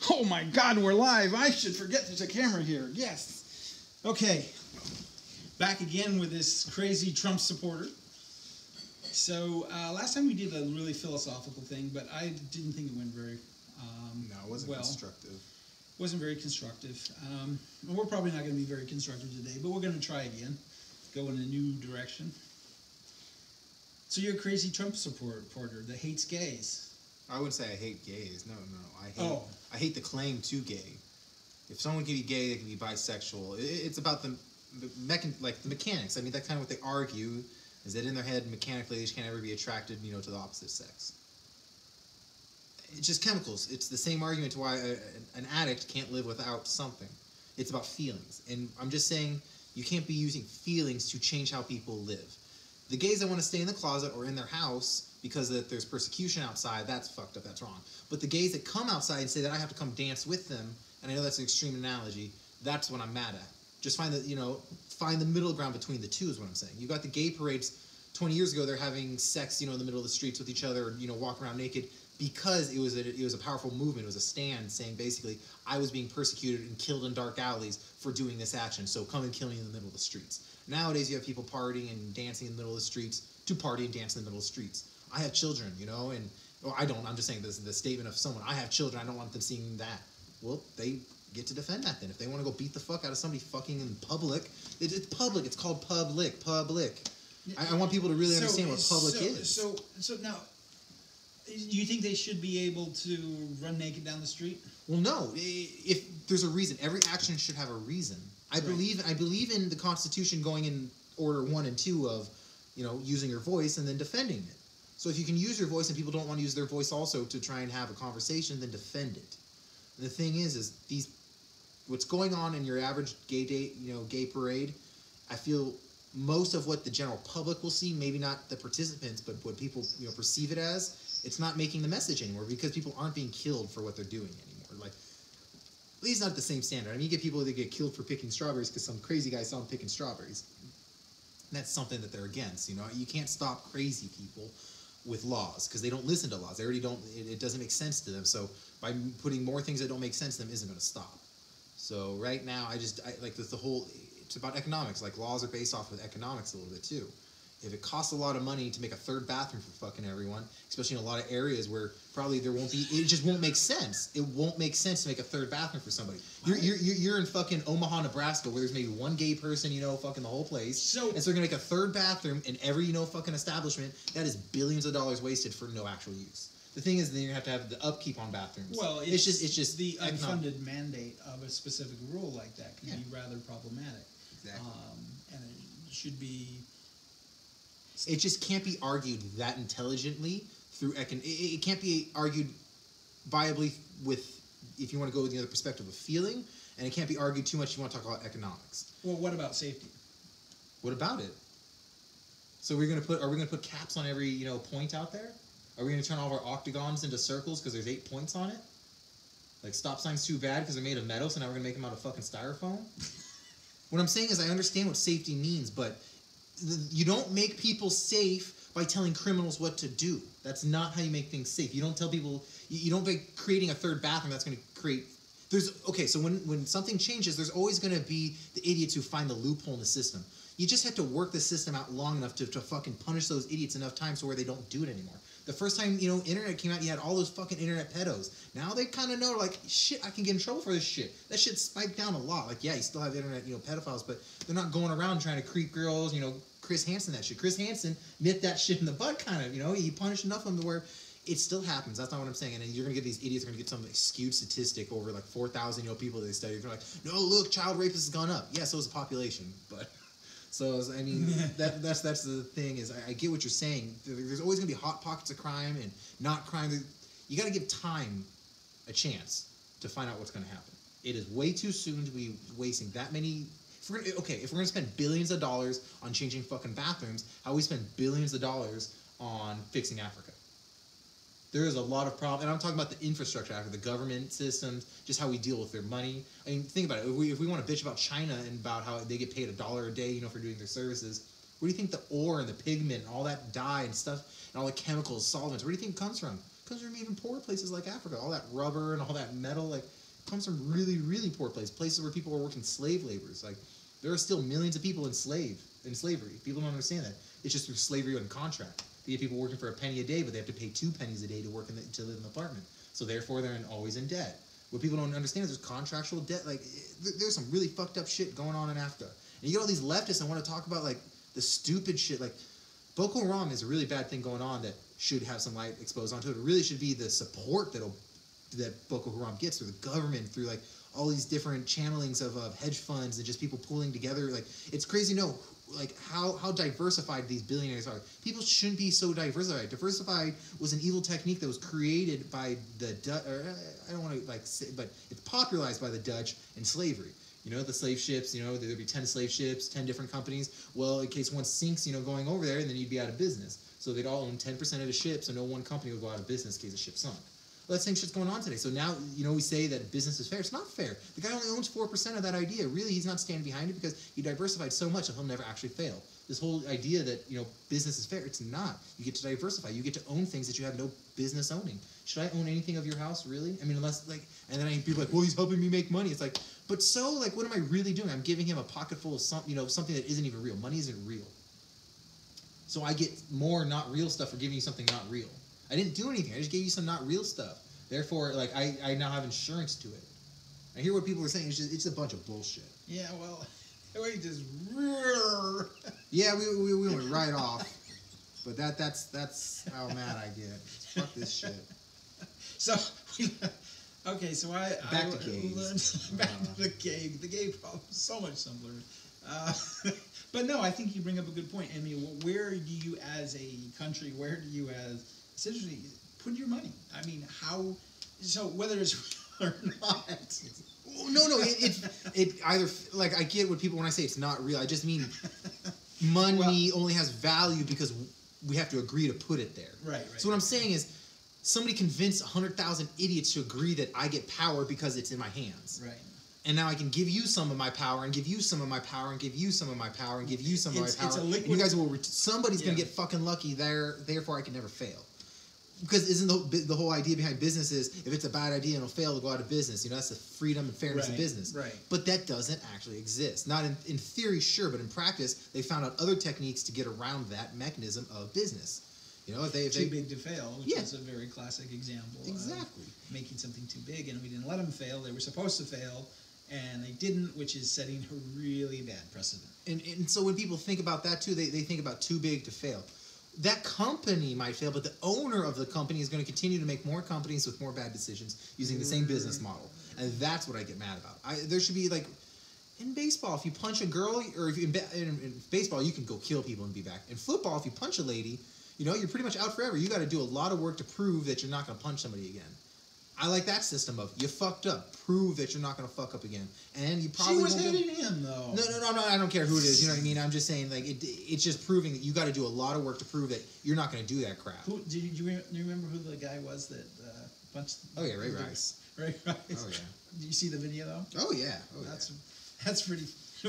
Oh my God, we're live. I should forget there's a camera here. Yes. Okay. Back again with this crazy Trump supporter. So last time we did a really philosophical thing, but I didn't think it went very no, it wasn't constructive. Wasn't very constructive. And we're probably not going to be very constructive today, but we're going to try again. Go in a new direction. So you're a crazy Trump supporter that hates gays. I wouldn't say I hate gays. No. I hate the claim to gay. If someone can be gay, they can be bisexual. It's about the mechanics. I mean, that's kind of what they argue, is that in their head, mechanically, they just can't ever be attracted, to the opposite sex. It's just chemicals. It's the same argument to why an addict can't live without something. It's about feelings. And I'm just saying, you can't be using feelings to change how people live. The gays that want to stay in the closet or in their house because there's persecution outside, that's fucked up, that's wrong. But the gays that come outside and say that I have to come dance with them, and I know that's an extreme analogy, that's what I'm mad at. Just find the middle ground between the two is what I'm saying. You got the gay parades 20 years ago, they're having sex, in the middle of the streets with each other, walking around naked, because it was a powerful movement. It was a stand saying basically, I was being persecuted and killed in dark alleys for doing this action, so come and kill me in the middle of the streets. Nowadays, you have people partying and dancing in the middle of the streets to party and dance in the middle of the streets. I have children, I don't. I'm just saying this is the statement of someone. I have children. I don't want them seeing that. Well, they get to defend that then. If they want to go beat the fuck out of somebody fucking in public, it's public. It's called public. I want people to really understand what public is. So now, do you think they should be able to run naked down the street? Well, no. If there's a reason, every action should have a reason. I believe in the Constitution going in order 1 and 2 of, using your voice and then defending it. So if you can use your voice and people don't want to use their voice also to try and have a conversation, then defend it. And the thing is what's going on in your average gay parade, I feel most of what the general public will see, maybe not the participants, but what people perceive it as, it's not making the message anymore because people aren't being killed for what they're doing anymore. Like, at least not at the same standard. I mean, you get people that get killed for picking strawberries because some crazy guy saw them picking strawberries. And that's something that they're against. You can't stop crazy people with laws because they don't listen to laws. They already don't. It doesn't make sense to them. So by putting more things that don't make sense to them isn't going to stop. So right now, I like the whole. It's about economics. Like, laws are based off of economics a little bit too. If it costs a lot of money to make a third bathroom for fucking everyone, especially in a lot of areas where probably there won't be, it just won't make sense. It won't make sense to make a third bathroom for somebody. You're in fucking Omaha, Nebraska, where there's maybe one gay person, fucking the whole place. And so they're gonna make a third bathroom in every, fucking establishment. That is billions of dollars wasted for no actual use. The thing is, then you have to have the upkeep on bathrooms. Well, it's just the unfunded mandate of a specific rule like that can be rather problematic. Exactly. And it should be. It just can't be argued that intelligently through it can't be argued viably with, if you want to go with the other perspective of feeling, and it can't be argued too much if you want to talk about economics. Well, what about safety? What about it? So are we gonna put caps on every point out there? Are we gonna turn all of our octagons into circles because there's 8 points on it? Like, stop signs too bad because they're made of metal, so now we're gonna make them out of fucking styrofoam? What I'm saying is, I understand what safety means, but you don't make people safe by telling criminals what to do. That's not how you make things safe. You don't tell people, you don't by creating a third bathroom that's going to create, so when something changes, there's always going to be the idiots who find the loophole in the system. You just have to work the system out long enough to fucking punish those idiots enough times to where they don't do it anymore. The first time, internet came out, you had all those fucking internet pedos. Now they kind of know, like, shit, I can get in trouble for this shit. That shit spiked down a lot. Like, yeah, you still have internet, pedophiles, but they're not going around trying to creep girls, Chris Hansen that shit. Chris Hansen nipped that shit in the butt, kind of, He punished enough of them to where it still happens. That's not what I'm saying. And then you're going to get these idiots are going to get some skewed statistic over, like, 4,000, people that they study. They're like, no, look, child rapists has gone up. Yeah, so has the population, but... So, I mean, that's the thing is, I get what you're saying. There's always going to be hot pockets of crime and not crime. You got to give time a chance to find out what's going to happen. It is way too soon to be wasting that many... If we're going to spend billions of dollars on changing fucking bathrooms, how we spend billions of dollars on fixing Africa? There is a lot of problems, and I'm talking about the infrastructure after the government systems, just how we deal with their money. I mean, think about it. If we want to bitch about China and about how they get paid $1 a day, for doing their services, where do you think the ore and the pigment and all that dye and stuff and all the chemicals, solvents, where do you think it comes from? comes from even poor places like Africa. All that rubber and all that metal, like, comes from really, really poor places where people are working slave laborers. Like, there are still millions of people in slavery. People don't understand that. It's just through slavery on contract. You get people working for a penny a day, but they have to pay 2 pennies a day to work to live in an apartment. So therefore, they're always in debt. What people don't understand is there's contractual debt. Like, there's some really fucked up shit going on in Africa. And you get all these leftists that want to talk about, like, the stupid shit. Like, Boko Haram is a really bad thing going on that should have some light exposed onto it. It really should be the support that Boko Haram gets through the government, through, like, all these different channelings of hedge funds and just people pulling together. Like, it's crazy to know, like, how diversified these billionaires are. People shouldn't be so diversified. Diversified was an evil technique that was created by the Dutch, I don't want to, like, say, but it's popularized by the Dutch in slavery. You know, the slave ships, you know, there'd be 10 slave ships, 10 different companies. Well, in case one sinks, you know, going over there, and then you'd be out of business. So they'd all own 10% of the ship, so no one company would go out of business in case the ship sunk. Well, that same shit's going on today. So now, you know, we say that business is fair. It's not fair. The guy only owns 4% of that idea. Really, he's not standing behind it because he diversified so much that he'll never actually fail. This whole idea that, you know, business is fair, it's not. You get to diversify. You get to own things that you have no business owning. Should I own anything of your house, really? I mean, unless, like, and then I hear people like, well, he's helping me make money. It's like, but so, like, what am I really doing? I'm giving him a pocket full of something that isn't even real. Money isn't real. So I get more not real stuff for giving you something not real. I didn't do anything. I just gave you some not real stuff. Therefore, like, I now have insurance to it. I hear what people are saying. It's a bunch of bullshit. Yeah, well, we just... Yeah, we went right off. But that's how mad I get. Fuck this shit. So, okay, so I Back to gays. Back to the gay problem. So much simpler. But no, I think you bring up a good point. I mean, where do you as a country, where do you as, essentially, put your money? I mean, how, so whether it's real or not. No, it either, like, I get what people, when I say it's not real, I just mean money only has value because we have to agree to put it there. Right. So what I'm saying is, somebody convinced 100,000 idiots to agree that I get power because it's in my hands. Right. And now I can give you some of my power, and give you some of my power, and give you some of my power, and give you some of my power. It's a liquid. And you guys will. Somebody's gonna get fucking lucky there. Therefore, I can never fail. Because isn't the whole idea behind business is if it's a bad idea and it'll fail to go out of business. You know, that's the freedom and fairness of business. Right. But that doesn't actually exist. Not in theory, sure, but in practice, they found out other techniques to get around that mechanism of business. You know, if they too big to fail, which is a very classic example. Exactly. Of making something too big, and we didn't let them fail. They were supposed to fail, and they didn't, which is setting a really bad precedent. And so when people think about that too, they think about too big to fail. That company might fail, but the owner of the company is going to continue to make more companies with more bad decisions using the same business model. And that's what I get mad about. There should be, like, in baseball, if you punch a girl, or if in baseball, you can go kill people and be back. In football, if you punch a lady, you know, you're pretty much out forever. You got to do a lot of work to prove that you're not going to punch somebody again. I like that system of you fucked up. Prove that you're not going to fuck up again. And you probably She was hitting him, though. No, I don't care who it is. You know what I mean? I'm just saying, like, it's just proving that you got to do a lot of work to prove that you're not going to do that crap. Do you remember who the guy was that punched? Oh, yeah, Ray Rice. Ray Rice. Oh, yeah. Did you see the video, though? Oh, yeah. That's pretty...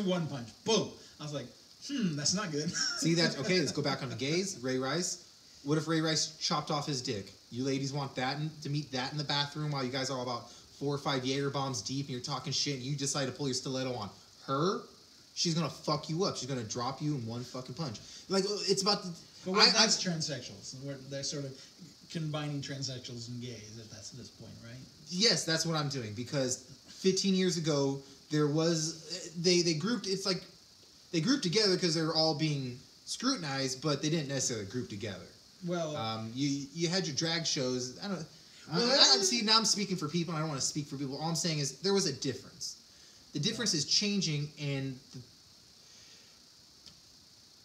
One punch. Boom. I was like, that's not good. See, that's... Okay, let's go back on the gays. Ray Rice. What if Ray Rice chopped off his dick? You ladies want that to meet that in the bathroom while you guys are all about 4 or 5 Jaeger bombs deep and you're talking shit and you decide to pull your stiletto on her? She's gonna fuck you up. She's gonna drop you in one fucking punch. Like, it's about the... But that's transsexuals. They're sort of combining transsexuals and gays at this point, right? Yes, that's what I'm doing. Because 15 years ago, there was... They grouped... It's like... They grouped together because they were all being scrutinized, but they didn't necessarily group together. Well, you had your drag shows. I don't. Well, see, now I'm speaking for people. I don't want to speak for people. All I'm saying is there was a difference. The difference is changing, and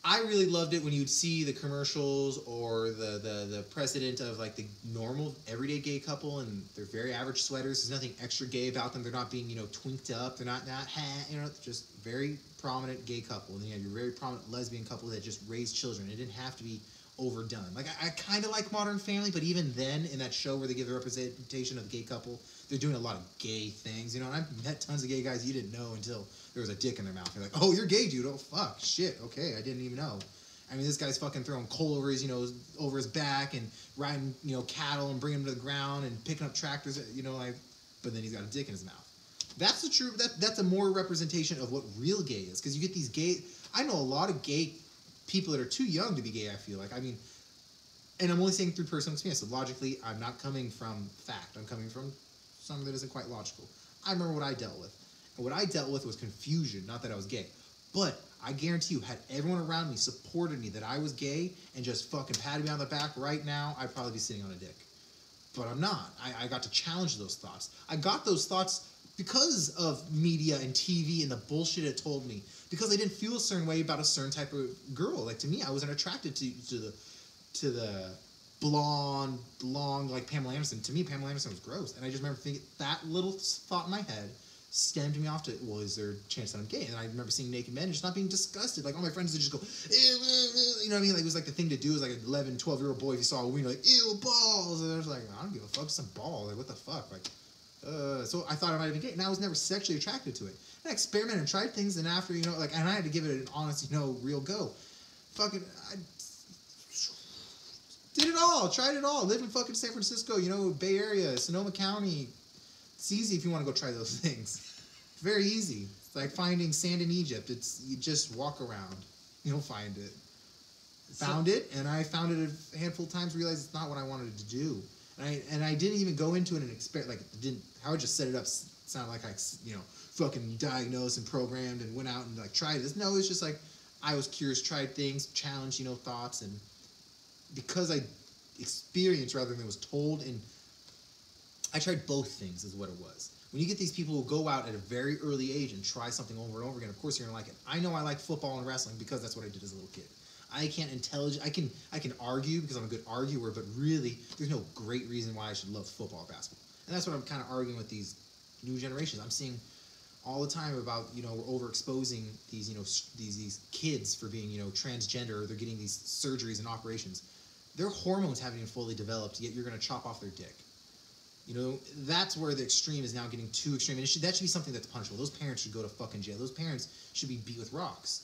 I really loved it when you'd see the commercials or the precedent of, like, the normal everyday gay couple and their very average sweaters. There's nothing extra gay about them. They're not being, you know, twinked up. They're not just very prominent gay couple. And then you have your very prominent lesbian couple that just raised children. It didn't have to be overdone. Like, I kind of like Modern Family, but even then, in that show where they give the representation of the gay couple, they're doing a lot of gay things, you know, and I've met tons of gay guys you didn't know until there was a dick in their mouth. You're like, oh, you're gay, dude. Oh, fuck, shit, okay, I didn't even know. I mean, this guy's fucking throwing coal over his, over his back and riding, cattle and bringing them to the ground and picking up tractors, but then he's got a dick in his mouth. That's the true. That's a more representation of what real gay is, because you get these gay. I know a lot of gay people that are too young to be gay. I feel like. I mean, and I'm only saying through personal experience. So logically, I'm not coming from fact. I'm coming from something that isn't quite logical. I remember what I dealt with, and what I dealt with was confusion. Not that I was gay, but I guarantee you, had everyone around me supported me that I was gay and just fucking patted me on the back right now, I'd probably be sitting on a dick. But I'm not. I got to challenge those thoughts. I got those thoughts because of media and TV and the bullshit it told me. Because I didn't feel a certain way about a certain type of girl. Like, to me, I wasn't attracted to the blonde, long, like Pamela Anderson. To me, Pamela Anderson was gross. And I just remember thinking, that little thought in my head stemmed me off to, well, is there a chance that I'm gay? And I remember seeing naked men and just not being disgusted. Like, all my friends would just go, ew, you know what I mean? Like, it was like the thing to do. It was like an 11, 12-year-old boy, if you saw a wiener, like, ew, balls. And I was like, I don't give a fuck, some ball. Like, what the fuck? Like, so I thought I might have been gay. And I was never sexually attracted to it. And I experimented and tried things, and after, and I had to give it an honest, real go. Fucking, I did it all, tried it all. Lived in fucking San Francisco, Bay Area, Sonoma County. It's easy if you want to go try those things. Very easy. It's like finding sand in Egypt. You just walk around. You'll find it. Found it, and I found it a handful of times, realized it's not what I wanted to do. And I didn't even go into it and experiment, how I just set it up sounded like I, fucking diagnosed and programmed and went out and tried this. No, it's just like, I was curious, tried things, challenged, thoughts, and because I experienced rather than was told, and I tried both things is what it was. When you get these people who go out at a very early age and try something over and over again, of course you're gonna like it. I know I like football and wrestling because that's what I did as a little kid. I can argue because I'm a good arguer, but really there's no great reason why I should love football or basketball. And that's what I'm kind of arguing with these new generations. I'm seeing all the time about, we're overexposing these, these kids for being, transgender, or they're getting these surgeries and operations. Their hormones haven't even fully developed, yet you're going to chop off their dick. That's where the extreme is now getting too extreme. And that should be something that's punishable. Those parents should go to fucking jail. Those parents should be beat with rocks.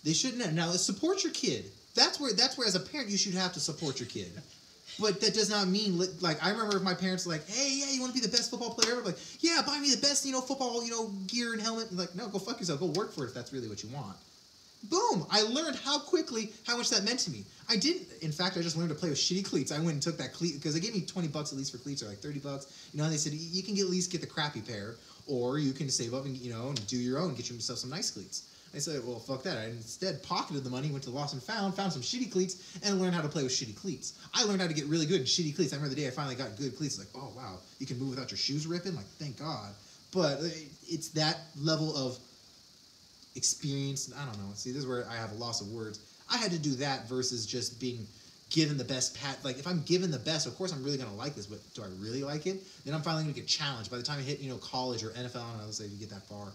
They shouldn't. Now, support your kid. That's where as a parent, you should have to support your kid. But that does not mean, I remember if my parents were like, hey, yeah, you want to be the best football player ever? I'm like, yeah, buy me the best, football, gear and helmet. And no, go fuck yourself. Go work for it if that's really what you want. Boom! I learned how much that meant to me. In fact, I just learned to play with shitty cleats. I went and took that cleat, because they gave me $20 at least for cleats, or like $30. And they said, you can at least get the crappy pair, or you can save up and, and do your own, get yourself some nice cleats. I said, well, fuck that. I instead pocketed the money, went to Lost and Found some shitty cleats, and learned how to play with shitty cleats. I learned how to get really good in shitty cleats. I remember the day I finally got good cleats. Like, oh, wow, you can move without your shoes ripping? Like, thank God. But it's that level of experience. I don't know. See, this is where I have a loss of words. I had to do that versus just being given the best pat. Like, if I'm given the best, of course I'm really going to like this, but do I really like it? Then I'm finally going to get challenged. By the time I hit, college or NFL, I don't know, let's say if you get that far,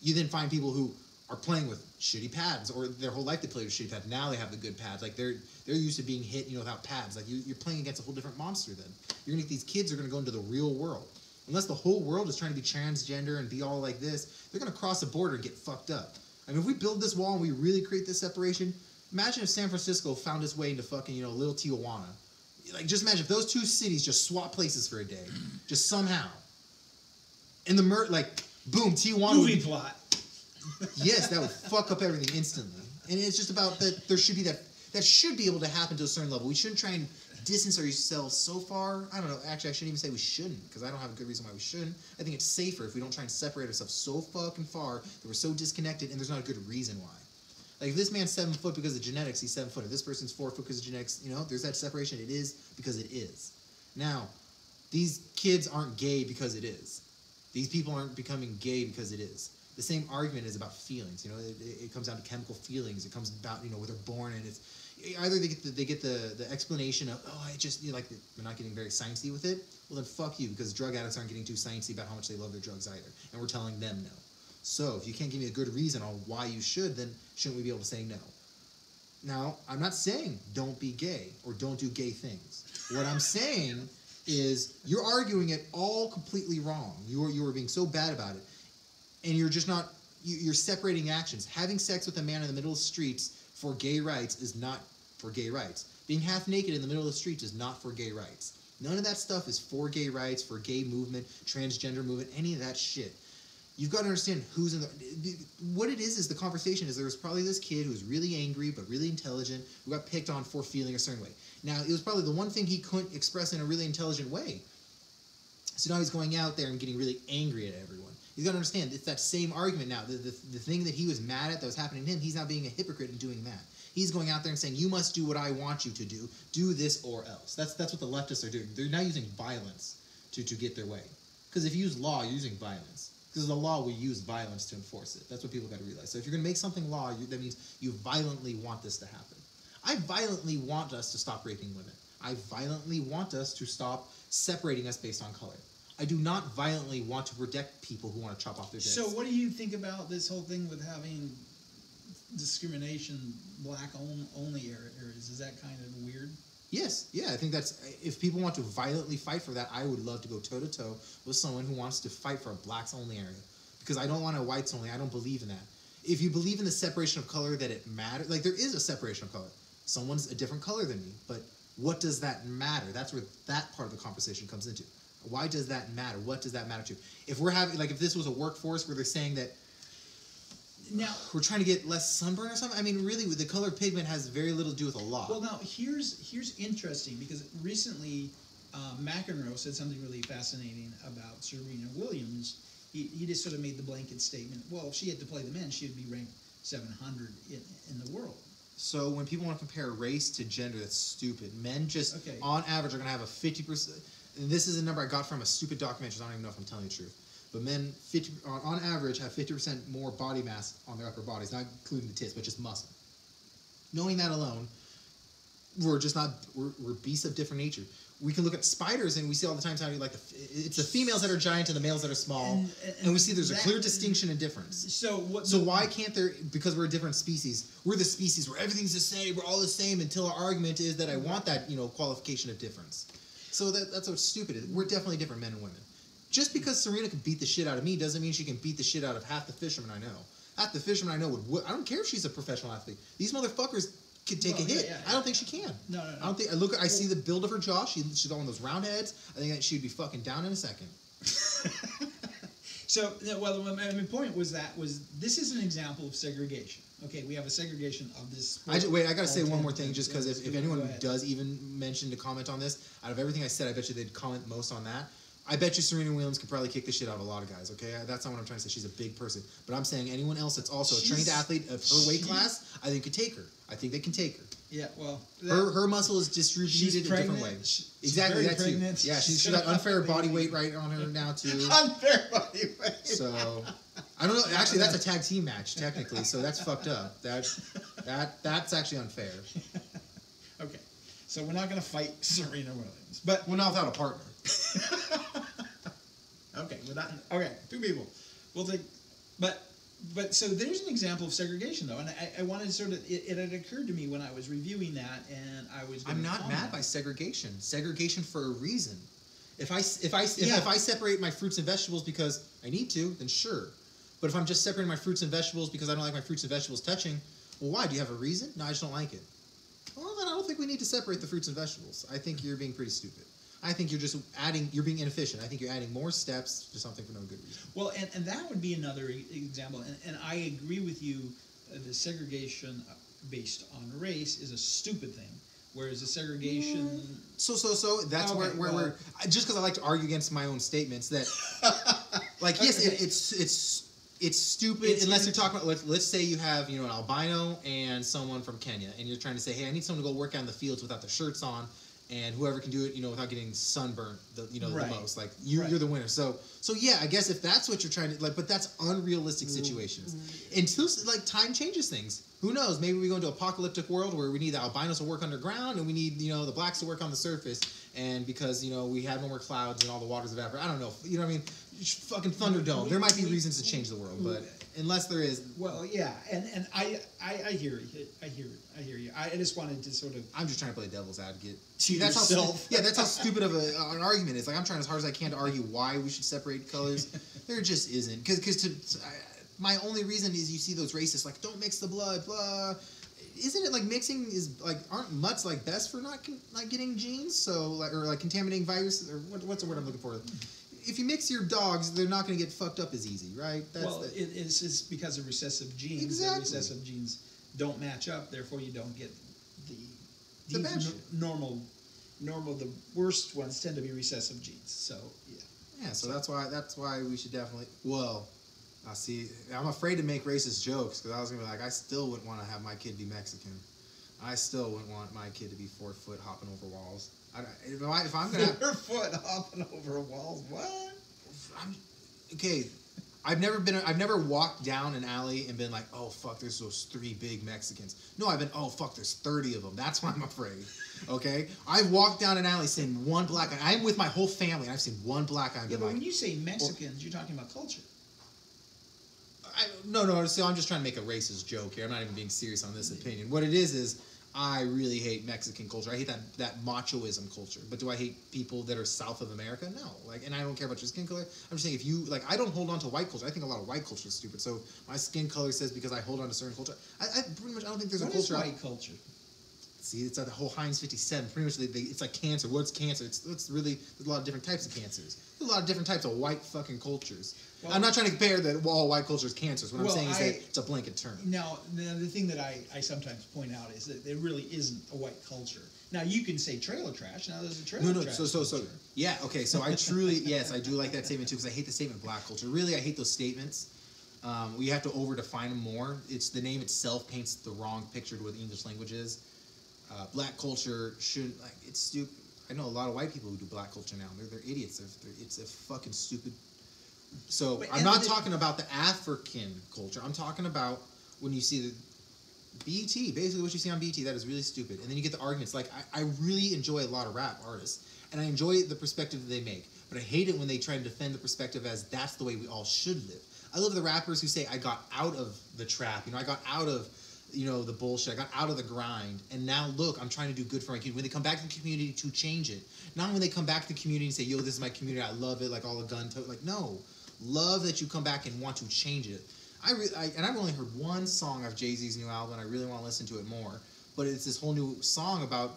you then find people who are playing with shitty pads, or their whole life they played with shitty pads. Now they have the good pads. Like, they're used to being hit, without pads. Like, you're playing against a whole different monster then. You're going to get these kids who are going to go into the real world. Unless the whole world is trying to be transgender and be all like this, they're going to cross the border and get fucked up. I mean, if we build this wall and we really create this separation, imagine if San Francisco found its way into fucking, little Tijuana. Like, just imagine if those two cities just swap places for a day. Just somehow. And boom, Tijuana. Movie plot. Yes, that would fuck up everything instantly. And it's just about that there should be that should be able to happen to a certain level. We shouldn't try and distance ourselves so far. I don't know. Actually, I shouldn't even say we shouldn't, because I don't have a good reason why we shouldn't. I think it's safer if we don't try and separate ourselves so fucking far that we're so disconnected, and there's not a good reason why. Like, if this man's 7 foot because of genetics, he's 7 foot. If this person's 4 foot because of genetics, there's that separation. It is because it is. Now, these kids aren't gay because it is. These people aren't becoming gay because it is. The same argument is about feelings. It comes down to chemical feelings. It comes about, where they're born, and it's either they get the explanation of, oh, I just, they're not getting very sciencey with it. Well, then fuck you, because drug addicts aren't getting too sciencey about how much they love their drugs either, and we're telling them no. So if you can't give me a good reason on why you should, then shouldn't we be able to say no? Now, I'm not saying don't be gay or don't do gay things. What I'm saying is you're arguing it all completely wrong. You are being so bad about it. And you're just not, you're separating actions. Having sex with a man in the middle of the streets for gay rights is not for gay rights. Being half naked in the middle of the streets is not for gay rights. None of that stuff is for gay rights, for gay movement, transgender movement, any of that shit. You've got to understand who's in the... What it is the conversation is there was probably this kid who was really angry but really intelligent who got picked on for feeling a certain way. Now, it was probably the one thing he couldn't express in a really intelligent way. So now he's going out there and getting really angry at everyone. You've got to understand, it's that same argument now. The thing that he was mad at that was happening to him, he's now being a hypocrite in doing that. He's going out there and saying, you must do what I want you to do. Do this or else. That's what the leftists are doing. They're now using violence to get their way. Because if you use law, you're using violence. Because the law will use violence to enforce it. That's what people got to realize. So if you're going to make something law, that means you violently want this to happen. I violently want us to stop raping women. I violently want us to stop separating us based on color. I do not violently want to protect people who want to chop off their dicks. So what do you think about this whole thing with having discrimination black only areas? Is that kind of weird? Yes, yeah, I think that's, if people want to violently fight for that, I would love to go toe-to-toe with someone who wants to fight for a blacks only area. Because I don't want a whites only, I don't believe in that. If you believe in the separation of color, that it matters, like there is a separation of color. Someone's a different color than me, but what does that matter? That's where that part of the conversation comes into. Why does that matter? What does that matter to? If we're having, like if this was a workforce where they're saying that now we're trying to get less sunburn or something, I mean really the color of pigment has very little to do with a law. Well now, here's interesting, because recently McEnroe said something really fascinating about Serena Williams. He just sort of made the blanket statement, well, if she had to play the men, she would be ranked 700 in the world. So when people want to compare race to gender, that's stupid. Men just, on average, are going to have a 50%, and this is a number I got from a stupid documentary, so I don't even know if I'm telling the truth. But men, on average, have 50% more body mass on their upper bodies, not including the tits, but just muscle. Knowing that alone, we're just not, we're beasts of different nature. We can look at spiders and we see all the times how like it's the females that are giant and the males that are small, and we see there's a clear distinction and difference. So why can't there? Because we're a different species. We're the species where everything's the same. We're all the same until our argument is that I want that qualification of difference. So that's what's stupid. We're definitely different men and women. Just because Serena can beat the shit out of me doesn't mean she can beat the shit out of half the fishermen I know. Half the fishermen I know would. I don't care if she's a professional athlete. These motherfuckers could take a hit. I don't think she can. No. I don't think. I see the build of her jaw. She's got one of those round heads. I think that she'd be fucking down in a second. So, well, my point was this is an example of segregation. Okay, we have a segregation of this. Wait, I gotta say one more thing, just because if anyone does even mention to comment on this, out of everything I said, I bet you they'd comment most on that. I bet you Serena Williams could probably kick the shit out of a lot of guys, okay? That's not what I'm trying to say. She's a big person. But I'm saying anyone else that's also a trained athlete of her weight class, I think could take her. I think they can take her. Yeah, well... Her muscle is distributed in a different way. Exactly, that's pregnant. Yeah, she's got unfair body weight right on her now, too. Unfair body weight. So, I don't know. Actually, that's a tag team match, technically, so that's fucked up. That's actually unfair. Okay, so we're not going to fight Serena Williams. But we're not without a partner. Okay, two people. We'll take, but so there's an example of segregation though, and I wanted to sort of it had occurred to me when I was reviewing that, and I was. I'm not mad by segregation. Segregation for a reason. If I separate my fruits and vegetables because I need to, then sure. But if I'm just separating my fruits and vegetables because I don't like my fruits and vegetables touching, well, why? Do you have a reason? No, I just don't like it. Well, then I don't think we need to separate the fruits and vegetables. I think you're being pretty stupid. I think you're just you're being inefficient. I think you're adding more steps to something for no good reason. Well, and that would be another example. And I agree with you, the segregation based on race is a stupid thing, whereas the segregation... So that's where we're... Just because I like to argue against my own statements that... Like, yes, it's stupid unless you're talking about... Let's say you have, an albino and someone from Kenya, and you're trying to say, hey, I need someone to go work out in the fields without their shirts on, and whoever can do it, without getting sunburnt, the most. Like, you're the winner. So yeah, I guess if that's what you're trying to, but that's unrealistic situations. Until, time changes things. Who knows? Maybe we go into an apocalyptic world where we need the albinos to work underground, and we need, the blacks to work on the surface, and because, we have no more clouds and all the waters evaporate. I don't know. You know what I mean? Fucking Thunderdome. There might be reasons to change the world, but unless there is... Well, yeah, and I hear you. I hear you. I just wanted to sort of... I'm just trying to play devil's advocate. That's how stupid of an argument is. Like, I'm trying as hard as I can to argue why we should separate colors. There just isn't. Because my only reason is you see those racists, like, don't mix the blood, blah. isn't it like mixing is like aren't mutts like best for not like getting genes? So like or like contaminating viruses or what's the word I'm looking for? If you mix your dogs, they're not going to get fucked up as easy, right? It's because of recessive genes. Exactly. The recessive genes don't match up, therefore you don't get The bad shit. normal. The worst ones tend to be recessive genes. So yeah. Yeah, so that's why we should definitely. Well, I see. I'm afraid to make racist jokes because I was gonna be like, I still wouldn't want to have my kid be Mexican. I still wouldn't want my kid to be 4 foot hopping over walls. If I'm gonna 4 foot hopping over walls, what? Okay, I've never walked down an alley and been like, oh fuck, there's those 3 big Mexicans. No, I've been, oh fuck, there's 30 of them. That's why I'm afraid. Okay, I've walked down an alley seeing one black guy. I'm with my whole family and I've seen one black guy. And yeah, but like, when you say Mexicans, you're talking about culture. No. So I'm just trying to make a racist joke here. I'm not even being serious on this opinion. What it is I really hate Mexican culture. I hate that machoism culture. But do I hate people that are south of America? No. Like, and I don't care about your skin color. I'm just saying if you like, I don't hold on to white culture. I think a lot of white culture is stupid. So my skin color says because I hold on to certain culture. I pretty much I don't think there's a culture. What is white culture? See, it's like the whole Heinz 57. Pretty much, it's like cancer. What's cancer? It's really there's a lot of different types of cancers. There's a lot of different types of white fucking cultures. Well, I'm not trying to compare that all white culture is cancers. What I'm saying is that it's a blanket term. Now, the thing that I sometimes point out is that there really isn't a white culture. Now, you can say trailer trash. Now, there's a trailer trash culture. Yeah, okay. So I truly, yes, I do like that statement too because I hate the statement black culture. Really, I hate those statements. We have to over-define them more. It's the name itself paints the wrong picture to what the English language is. Black culture shouldn't, like, it's stupid. I know a lot of white people who do black culture now. They're idiots. It's a fucking stupid. So I'm not talking about the African culture. I'm talking about when you see the BET, basically what you see on BET, that is really stupid. And then you get the arguments. Like, I really enjoy a lot of rap artists, and I enjoy the perspective that they make. But I hate it when they try to defend the perspective as that's the way we all should live. I love the rappers who say, I got out of the trap. I got out of the bullshit. I got out of the grind, and now look, I'm trying to do good for my community. When they come back to the community to change it, not when they come back to the community and say, yo, this is my community, I love it, like all the gun like, no, love that you come back and want to change it. And I've only heard one song of Jay-Z's new album, and I really want to listen to it more, but it's this whole new song about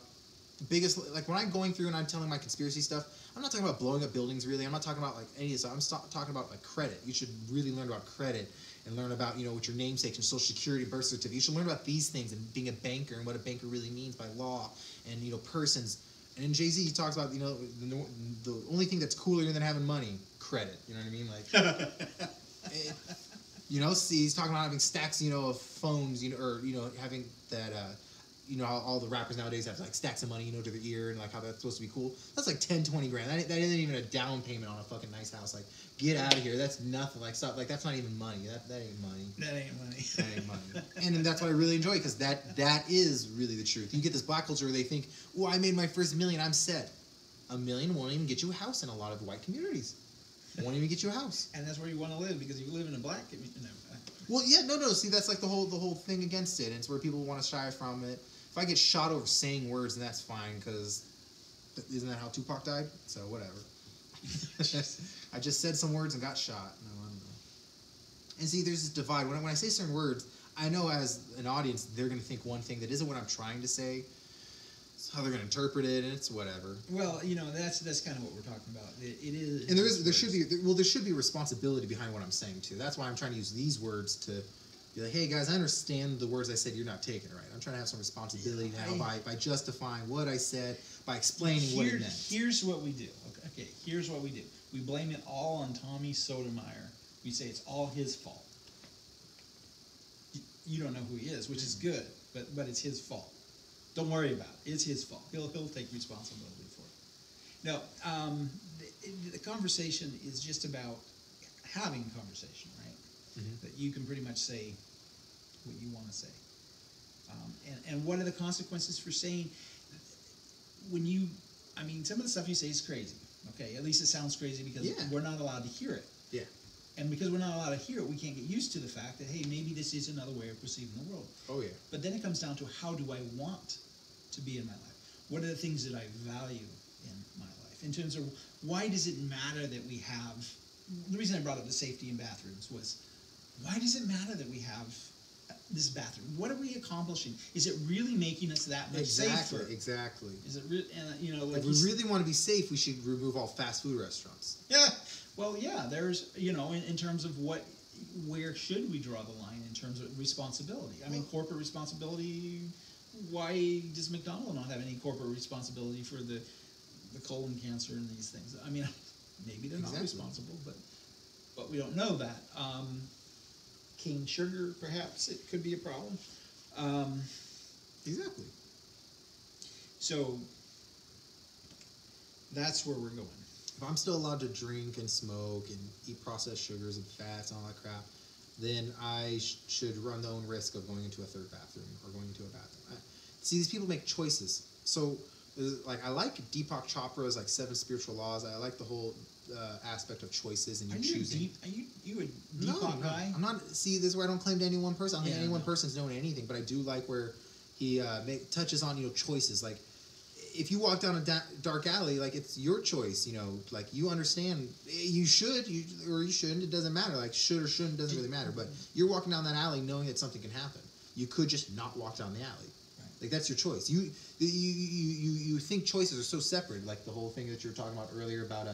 the biggest, like when I'm going through and I'm telling my conspiracy stuff, I'm not talking about blowing up buildings really, I'm not talking about like any of this, I'm talking about like credit. You should really learn about credit and learn about, what your namesake and social security, birth certificate. You should learn about these things and being a banker and what a banker really means by law and, persons. And in Jay-Z, he talks about, the only thing that's cooler than having money, credit. You know what I mean? Like, he's talking about having stacks, of phones, or, having that, how all the rappers nowadays have like stacks of money, to their ear and like how that's supposed to be cool. That's like 10, 20 grand. That isn't even a down payment on a fucking nice house. Like, get out of here. That's nothing. Like, stop. Like, that's not even money. That ain't money. That ain't money. That ain't money. And then that's what I really enjoy because that is really the truth. You get this black culture where they think, oh, I made my first $1 million. I'm set. $1 million won't even get you a house in a lot of white communities. Won't even get you a house. And that's where you want to live because you live in a black community. Well, yeah, no. See, that's like the whole thing against it. And it's where people want to shy from it. If I get shot over saying words, then that's fine, because isn't that how Tupac died? So, whatever. I just said some words and got shot. No, I don't know. And see, there's this divide. When I say certain words, I know as an audience, they're going to think one thing that isn't what I'm trying to say. It's how they're going to interpret it, and it's whatever. Well, that's kind of what we're talking about. It is. And there should be responsibility behind what I'm saying, too. That's why I'm trying to use these words to be like, hey guys, I understand the words I said you're not taking it right. I'm trying to have some responsibility now by justifying what I said, by explaining what it meant. Here's what we do. Okay, here's what we do. We blame it all on Tommy Sotomayor. We say it's all his fault. You don't know who he is, which is good, but it's his fault. Don't worry about it. It's his fault. He'll take responsibility for it. Now, the conversation is just about having a conversation, right? Mm-hmm. That you can pretty much say what you want to say. And what are the consequences for saying some of the stuff you say is crazy. Okay, at least it sounds crazy because we're not allowed to hear it. Yeah. And because we're not allowed to hear it, we can't get used to the fact that, hey, maybe this is another way of perceiving the world. Oh, yeah. But then it comes down to how do I want to be in my life? What are the things that I value in my life? In terms of why does it matter that we have... The reason I brought up the safety in bathrooms was, why does it matter that we have this bathroom? What are we accomplishing? Is it really making us that much safer? Exactly. Is it really? You know, like if we really want to be safe, we should remove all fast food restaurants. Yeah. Well, yeah. There's, you know, in terms of where should we draw the line in terms of responsibility? I mean, corporate responsibility. Why does McDonald's not have any corporate responsibility for the colon cancer and these things? I mean, maybe they're not responsible, but we don't know that. Cane sugar, perhaps it could be a problem. Exactly. So that's where we're going. If I'm still allowed to drink and smoke and eat processed sugars and fats and all that crap, then I should run the own risk of going into a third bathroom or going into a bathroom. See, these people make choices. So, like, I like Deepak Chopra's like 7 Spiritual Laws. I like the whole aspect of choices and you choosing. Are you a Deepak guy? I'm not. See, this is where I don't claim to any one person. I don't think any one person's known anything, but I do like where he touches on choices. Like, if you walk down a dark alley, like, it's your choice. You know, like, you understand you should or you shouldn't. It doesn't matter. Like, should or shouldn't doesn't really matter. But you're walking down that alley knowing that something can happen. You could just not walk down the alley. Right. Like, that's your choice. You think choices are so separate. Like the whole thing that you were talking about earlier about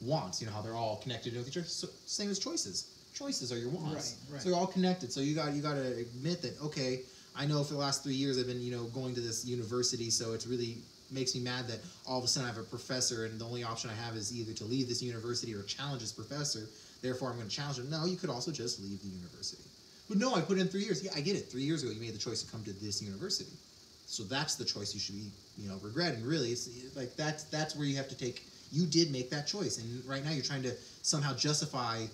wants, you know, how they're all connected with each other. So, same as choices. Choices are your wants. Right. So they're all connected. So you got to admit that, okay, I know for the last 3 years I've been, going to this university, so it's really makes me mad that all of a sudden I have a professor and the only option I have is either to leave this university or challenge this professor. Therefore, I'm going to challenge him. No, you could also just leave the university. But no, I put in 3 years. Yeah, I get it. 3 years ago, you made the choice to come to this university. So that's the choice you should be, regretting. Really, it's like that's where you have to take. You did make that choice, and right now you're trying to somehow justify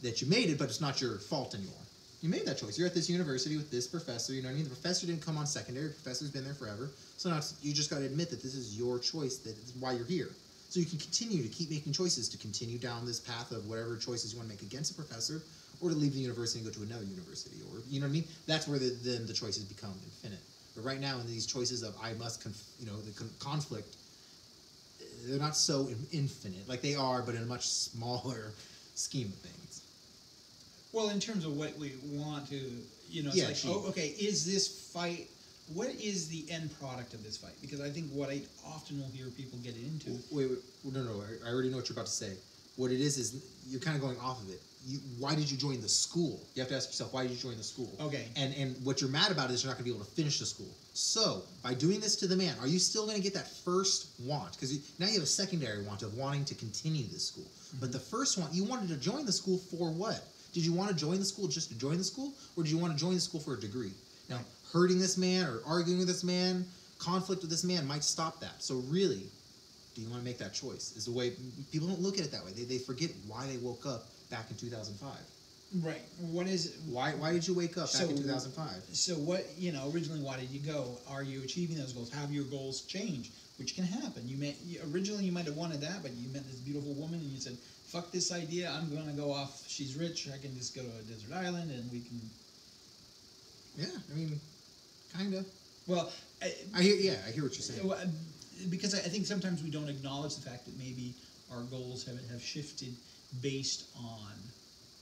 that you made it, but it's not your fault anymore. You made that choice. You're at this university with this professor. You know what I mean? The professor didn't come on secondary. The professor's been there forever. So now you just got to admit that this is your choice. That is why you're here. So you can continue to keep making choices to continue down this path of whatever choices you want to make against a professor, or to leave the university and go to another university, or you know what I mean. That's where then the choices become infinite. But right now, in these choices of I must, conflict, they're not so infinite. Like they are, but in a much smaller scheme of things. Well, in terms of what we want to, it's is this fight? What is the end product of this fight? Because I think what I often will hear people get into. Wait, no, I already know what you're about to say. What it is you're kind of going off of it. Why did you join the school? You have to ask yourself, why did you join the school? Okay. And what you're mad about is you're not going to be able to finish the school. So, by doing this to the man, are you still going to get that first want? Because now you have a secondary want of wanting to continue this school. Mm-hmm. But the first want, you wanted to join the school for what? Did you want to join the school just to join the school? Or did you want to join the school for a degree? Now, hurting this man or arguing with this man, conflict with this man might stop that. So really, do you want to make that choice? Is the way people don't look at it that way. They forget why they woke up back in 2005. Right. What is it? Why did you wake up back in 2005? So what, originally why did you go? Are you achieving those goals? Have your goals changed? Which can happen. Originally you might have wanted that, but you met this beautiful woman and you said, fuck this idea, I'm going to go off, she's rich, I can just go to a desert island and we can... Yeah, I mean, kind of. Well, I hear what you're saying. Because I think sometimes we don't acknowledge the fact that maybe our goals have shifted based on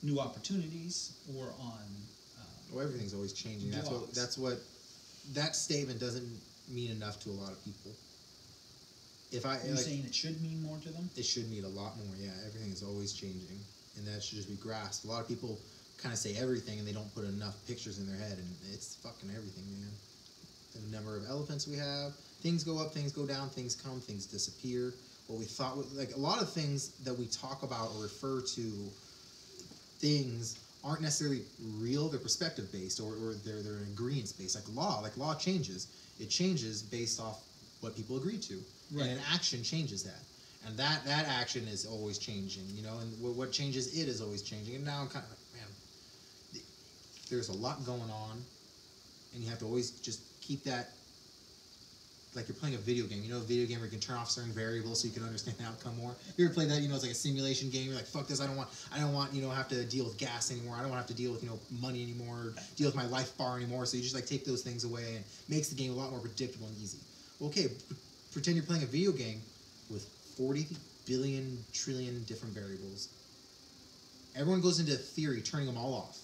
new opportunities or on everything's always changing. That statement doesn't mean enough to a lot of people. Are you saying it should mean more to them? It should mean a lot more, yeah. Everything is always changing, and that should just be grasped. A lot of people kind of say everything, and they don't put enough pictures in their head, and it's fucking everything, man. The number of elephants we have, things go up, things go down, things come, things disappear. What we thought, like a lot of things that we talk about or refer to, things aren't necessarily real. They're perspective based, or they're ingredients based. Like law changes. It changes based off what people agree to, right. And an action changes that, and that action is always changing. And what changes it is always changing. And now I'm kind of like, man, there's a lot going on, and you have to always just keep that. Like you're playing a video game, a video game where you can turn off certain variables so you can understand the outcome more. You ever play that? It's like a simulation game. You're like, fuck this, I don't want, have to deal with gas anymore. I don't want to have to deal with, money anymore, or deal with my life bar anymore. So you just like take those things away and makes the game a lot more predictable and easy. Well, okay, pretend you're playing a video game with 40 billion trillion different variables. Everyone goes into theory, turning them all off.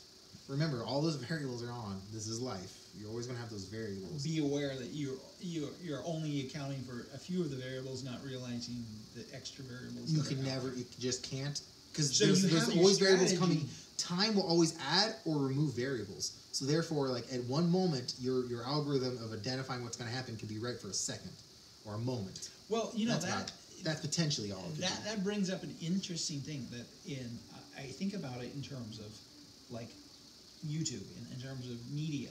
remember, all those variables are on. This is life. You're always going to have those variables. Be aware that you're only accounting for a few of the variables, not realizing the extra variables. You just can't, because so there's always variables coming. Time will always add or remove variables. So therefore, like at one moment, your algorithm of identifying what's going to happen could be right for a second or a moment. Well, that's potentially all. That brings up an interesting thing that I think about it in terms of like YouTube, in terms of media.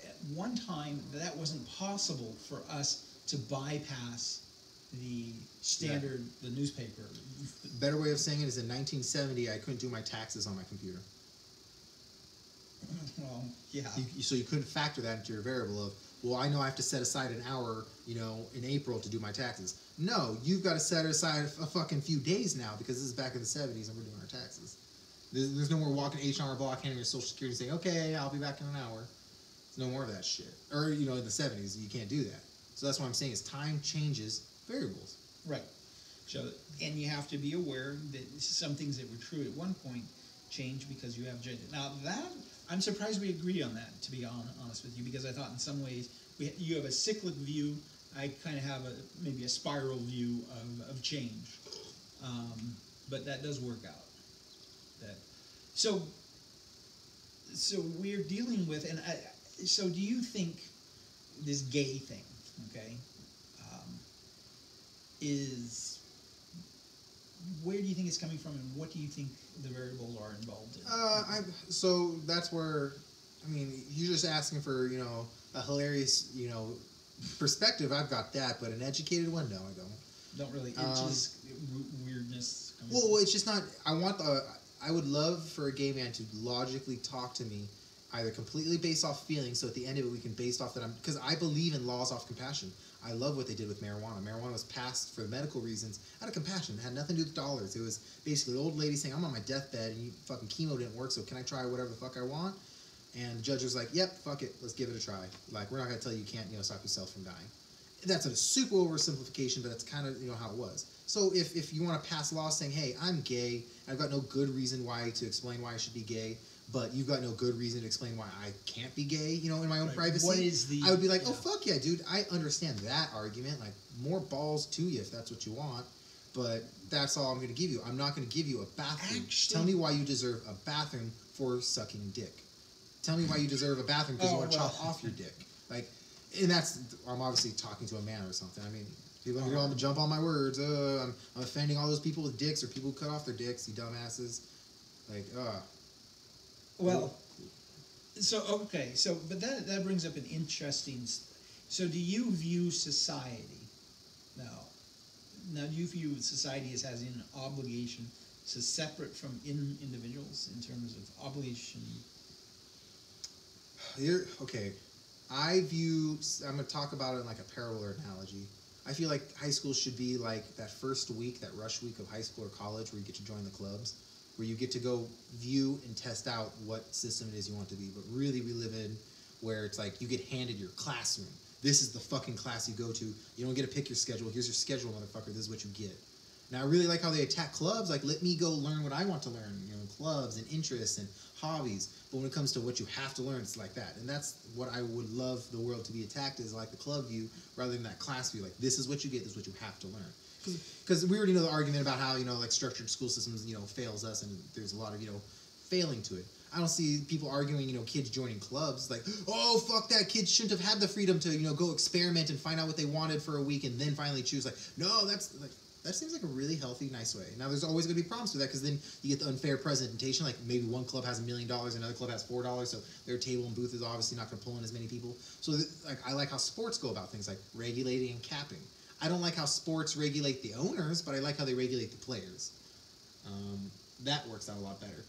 At one time, that wasn't possible for us to bypass the standard, the newspaper. Better way of saying it is in 1970, I couldn't do my taxes on my computer. Well, yeah. So you couldn't factor that into your variable of, well, I know I have to set aside an hour, in April to do my taxes. No, you've got to set aside a fucking few days now because this is back in the 70s and we're doing our taxes. There's no more walking H&R Block, handing your Social Security saying, okay, I'll be back in an hour. There's no more of that shit. Or, in the 70s, you can't do that. So that's what I'm saying is time changes variables. Right. So, and you have to be aware that some things that were true at one point change because you have judged. Now I'm surprised we agree on that, to be honest with you, because I thought in some ways you have a cyclic view. I kind of have maybe a spiral view of change. But that does work out. So we're dealing with, so do you think this gay thing, okay, where do you think it's coming from, and what do you think the variables are involved in? So that's where, you're just asking for, a hilarious, perspective. I've got that, but an educated one, no, I don't. Don't really. It's just weirdness. Well, it's just not. I would love for a gay man to logically talk to me, either completely based off feelings, so at the end of it we can base off that because I believe in laws off compassion. I love what they did with marijuana. Marijuana was passed for medical reasons out of compassion. It had nothing to do with dollars. It was basically the old lady saying, I'm on my deathbed and fucking chemo didn't work, so can I try whatever the fuck I want? And the judge was like, yep, fuck it, let's give it a try. Like, we're not going to tell you can't, stop yourself from dying. That's a super oversimplification, but that's kind of, how it was. So if you want to pass laws saying, hey, I'm gay, I've got no good reason to explain why I should be gay, but you've got no good reason to explain why I can't be gay, in my own privacy. I would be like, oh, fuck yeah, dude, I understand that argument. Like, more balls to you if that's what you want, but that's all I'm going to give you. I'm not going to give you a bathroom. Tell me why you deserve a bathroom for sucking dick. Tell me why you deserve a bathroom because you want to chop off your dick. Like, and I'm obviously talking to a man or something. People are going to jump on my words. I'm offending all those people with dicks or people who cut off their dicks, you dumbasses. Like, Well, but that brings up an interesting. So, do you view society now? Do you view society as having an obligation to separate from individuals in terms of obligation? Okay. I'm going to talk about it in like a parallel or analogy. I feel like high school should be like that first week, that rush week of high school or college where you get to join the clubs, where you get to go view and test out what system it is you want to be, but really we live in where it's like you get handed your classroom. This is the fucking class you go to. You don't get to pick your schedule. Here's your schedule, motherfucker. This is what you get. Now, I really like how they attack clubs. Like, let me go learn what I want to learn, clubs and interests and hobbies. But when it comes to what you have to learn, it's like that. And that's what I would love the world to be attacked is like the club view rather than that class view. Like, this is what you get, this is what you have to learn. Because we already know the argument about how, like structured school systems, fails us and there's a lot of, failing to it. I don't see people arguing, kids joining clubs like, oh, fuck that, kids shouldn't have had the freedom to, go experiment and find out what they wanted for a week and then finally choose. Like, no, that seems like a really healthy, nice way. Now, there's always going to be problems with that because then you get the unfair presentation. Like, maybe one club has $1 million, another club has $4, so their table and booth is obviously not going to pull in as many people. So, I like how sports go about things like regulating and capping. I don't like how sports regulate the owners, but I like how they regulate the players. That works out a lot better.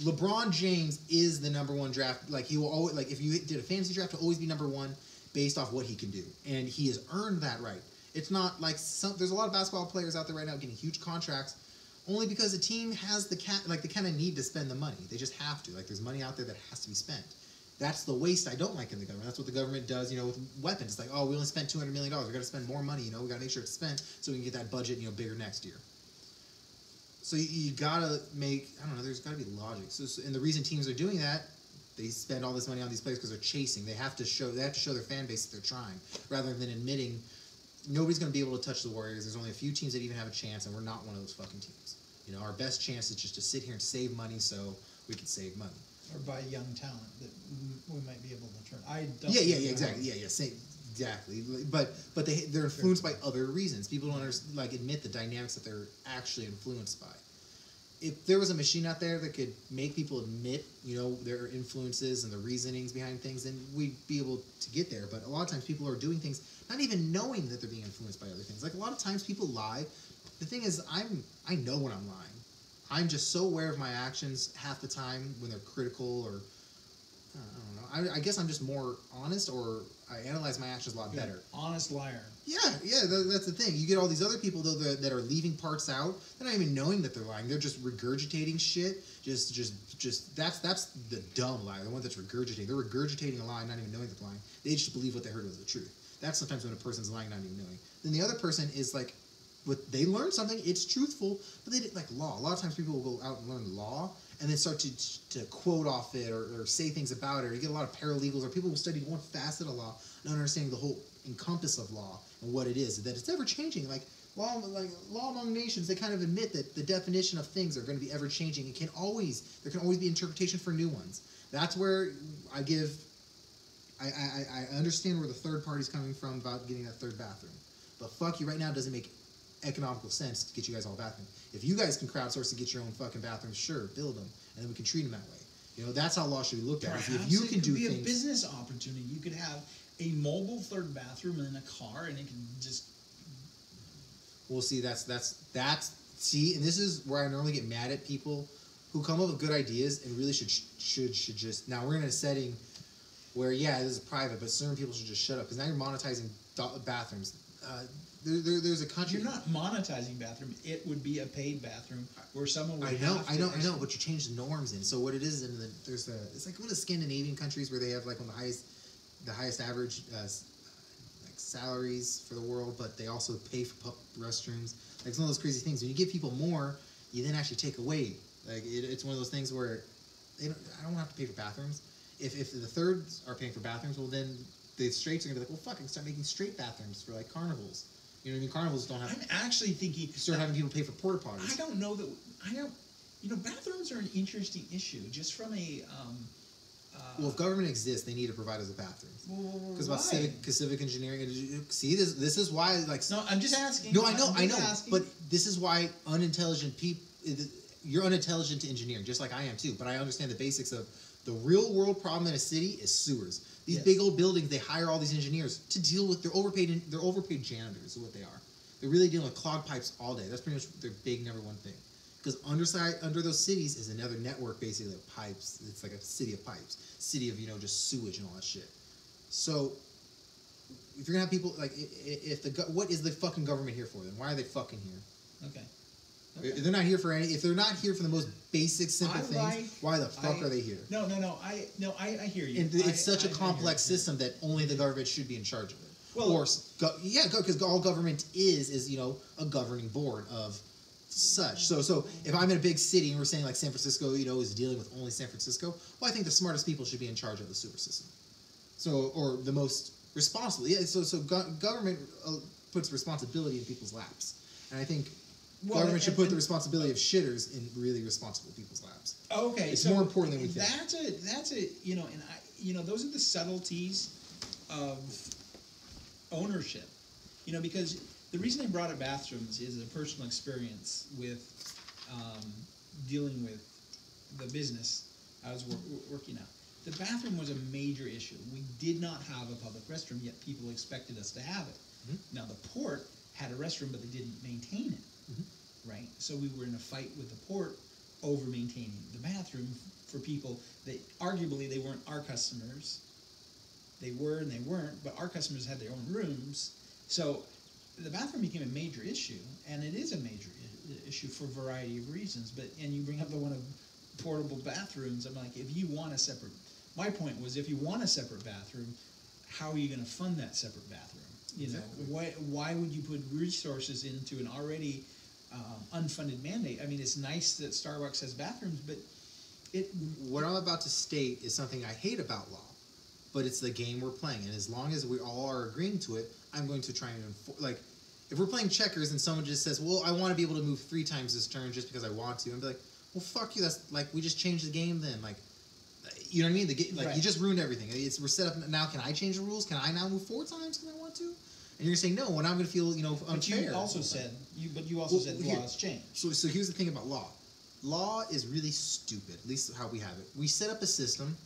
LeBron James is the number one draft. Like, he will always, like, if you did a fantasy draft, he'll always be number one based off what he can do. And he has earned that right. It's not like there's a lot of basketball players out there right now getting huge contracts only because the team has the kind of need to spend the money. They just have to. Like, there's money out there that has to be spent. That's the waste I don't like in the government. That's what the government does, with weapons. It's like, oh, we only spent $200 million. We got to spend more money, we got to make sure it's spent so we can get that budget, bigger next year. So you gotta make, I don't know, there's gotta be logic. And the reason teams are doing that, they spend all this money on these players because they're chasing. They have to show their fan base that they're trying, rather than admitting nobody's gonna be able to touch the Warriors. There's only a few teams that even have a chance, and we're not one of those fucking teams. You know, our best chance is just to sit here and save money so we can save money. Or buy young talent that we might be able to turn. I don't. Yeah, exactly. Exactly. But they're influenced by other reasons. People don't admit the dynamics that they're actually influenced by. If there was a machine out there that could make people admit, you know, their influences and the reasonings behind things, then we'd be able to get there. But a lot of times people are doing things not even knowing that they're being influenced by other things. Like a lot of times people lie. The thing is, I know when I'm lying. I'm just so aware of my actions half the time when they're critical, or I don't know. I guess I'm just more honest, or I analyze my actions a lot better. Honest liar. Yeah, that's the thing. You get all these other people though that are leaving parts out. They're not even knowing that they're lying. They're just regurgitating shit. Just that's the dumb lie. The one that's regurgitating. They're regurgitating a lie, not even knowing they're lying. They just believe what they heard was the truth. That's sometimes when a person's lying, not even knowing. Then the other person is like, they learn something, it's truthful, but they did like law. A lot of times people will go out and learn law and then start to quote off it or say things about it. Or you get a lot of paralegals or people who study one facet of law, not understanding the whole encompass of law and what it is, that it's ever changing. Like law among nations, they kind of admit that the definition of things are going to be ever changing. There can always be interpretation for new ones. That's where I understand where the third party's coming from about getting that third bathroom. But fuck you, right now it doesn't make economical sense to get you guys all a bathroom. If you guys can crowdsource to get your own fucking bathrooms, sure, build them, and then we can treat them that way. You know, that's how law should be looked at. Perhaps if you can do things, it could be things, a business opportunity. You could have a mobile third bathroom in a car, and it can just. Well, see, that's and this is where I normally get mad at people who come up with good ideas and really should just. Now we're in a setting where this is private, but certain people should just shut up because now you're monetizing bathrooms. There's a country. You're not monetizing bathroom. It would be a paid bathroom where someone would. I know, but you change the norms in. So what it is, it's like one of the Scandinavian countries where they have like one of the highest average like salaries for the world, but they also pay for public restrooms. Like some of those crazy things. When you give people more, you then actually take away. Like it's one of those things where I don't have to pay for bathrooms. If the thirds are paying for bathrooms, well then the straights are gonna be like, well fuck, I can start making straight bathrooms for like carnivals. You know what I mean? Carnivals don't have. I'm actually thinking. Start having people pay for porta potties. I don't know that. You know, bathrooms are an interesting issue. Just from a. Well, if government exists, they need to provide us a bathroom. Because about civic engineering. See, this is why like. No, I'm just asking. No, I know. But this is why unintelligent people. You're unintelligent to engineering, just like I am too. But I understand the basics of the real world problem in a city is sewers. These big old buildings, they hire all these engineers to deal with. They're overpaid janitors is what they are. They're really dealing with clogged pipes all day. That's pretty much their big number one thing. Because under those cities is another network basically of pipes. It's like a city of pipes, city of just sewage and all that shit. So if you're gonna have people like what is the fucking government here for then? Why are they fucking here? Okay. If they're not here for if they're not here for the most basic, simple things, why the fuck are they here? No. I hear you. And it's such a complex system that only the government should be in charge of it. Well, because all government is a governing board of such. So if I'm in a big city and we're saying like San Francisco, is dealing with only San Francisco, well, I think the smartest people should be in charge of the sewer system. Or the most responsible. Yeah. So government puts responsibility in people's laps, and I think. Government should put the responsibility of shitters in really responsible people's laps. Okay, it's more important than we think. That's those are the subtleties of ownership. Because the reason I brought up bathrooms is a personal experience with dealing with the business I was working at. The bathroom was a major issue. We did not have a public restroom, yet people expected us to have it. Mm-hmm. Now the port had a restroom, but they didn't maintain it. Mm-hmm. Right? So we were in a fight with the port over maintaining the bathroom for people that arguably they weren't our customers. They were and they weren't, but our customers had their own rooms. So the bathroom became a major issue, and it is a major issue for a variety of reasons. And you bring up the one of portable bathrooms. I'm like, if you want a separate, my point was, if you want a separate bathroom, how are you going to fund that separate bathroom? Exactly. Why would you put resources into an already unfunded mandate. I mean, it's nice that Starbucks has bathrooms, but what I'm about to state is something I hate about law, but it's the game we're playing, and as long as we all are agreeing to it, I'm going to try and enforce. Like, if we're playing checkers and someone just says, "Well, I want to be able to move 3 times this turn just because I want to," and be like, "Well, fuck you. That's like we just changed the game then." Like, you know what I mean? The game, like Right. you just ruined everything. We're set up now. Can I change the rules? Can I now move 4 times because I want to? And you're saying no, and I'm going to feel unfair. But you also said law has changed. So here's the thing about law. Law is really stupid, at least how we have it. We set up a system.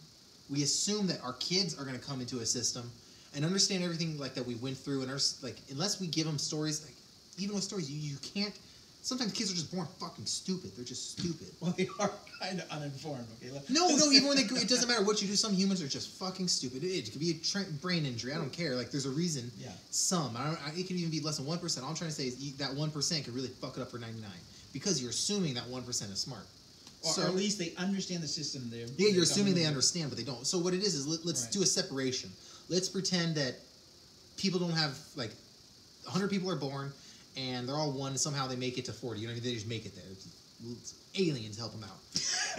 We assume that our kids are going to come into a system and understand everything like that we went through. And like unless we give them stories, like even with stories, you can't. Sometimes kids are just born fucking stupid. They're just stupid. Well, they are kind of uninformed. Okay. No. Even when it doesn't matter what you do. Some humans are just fucking stupid. It could be a brain injury. I don't care. Like there's a reason. Yeah. It could even be less than 1%. All I'm trying to say is that 1% could really fuck it up for 99 because you're assuming that 1% is smart. Or at least they understand the system. You're assuming they understand, but they don't. So what it is let's Right. do a separation. Let's pretend that people don't have, like, 100 people are born, and they're all one, and somehow they make it to 40. You know what I mean? They just make it there. It's aliens help them out.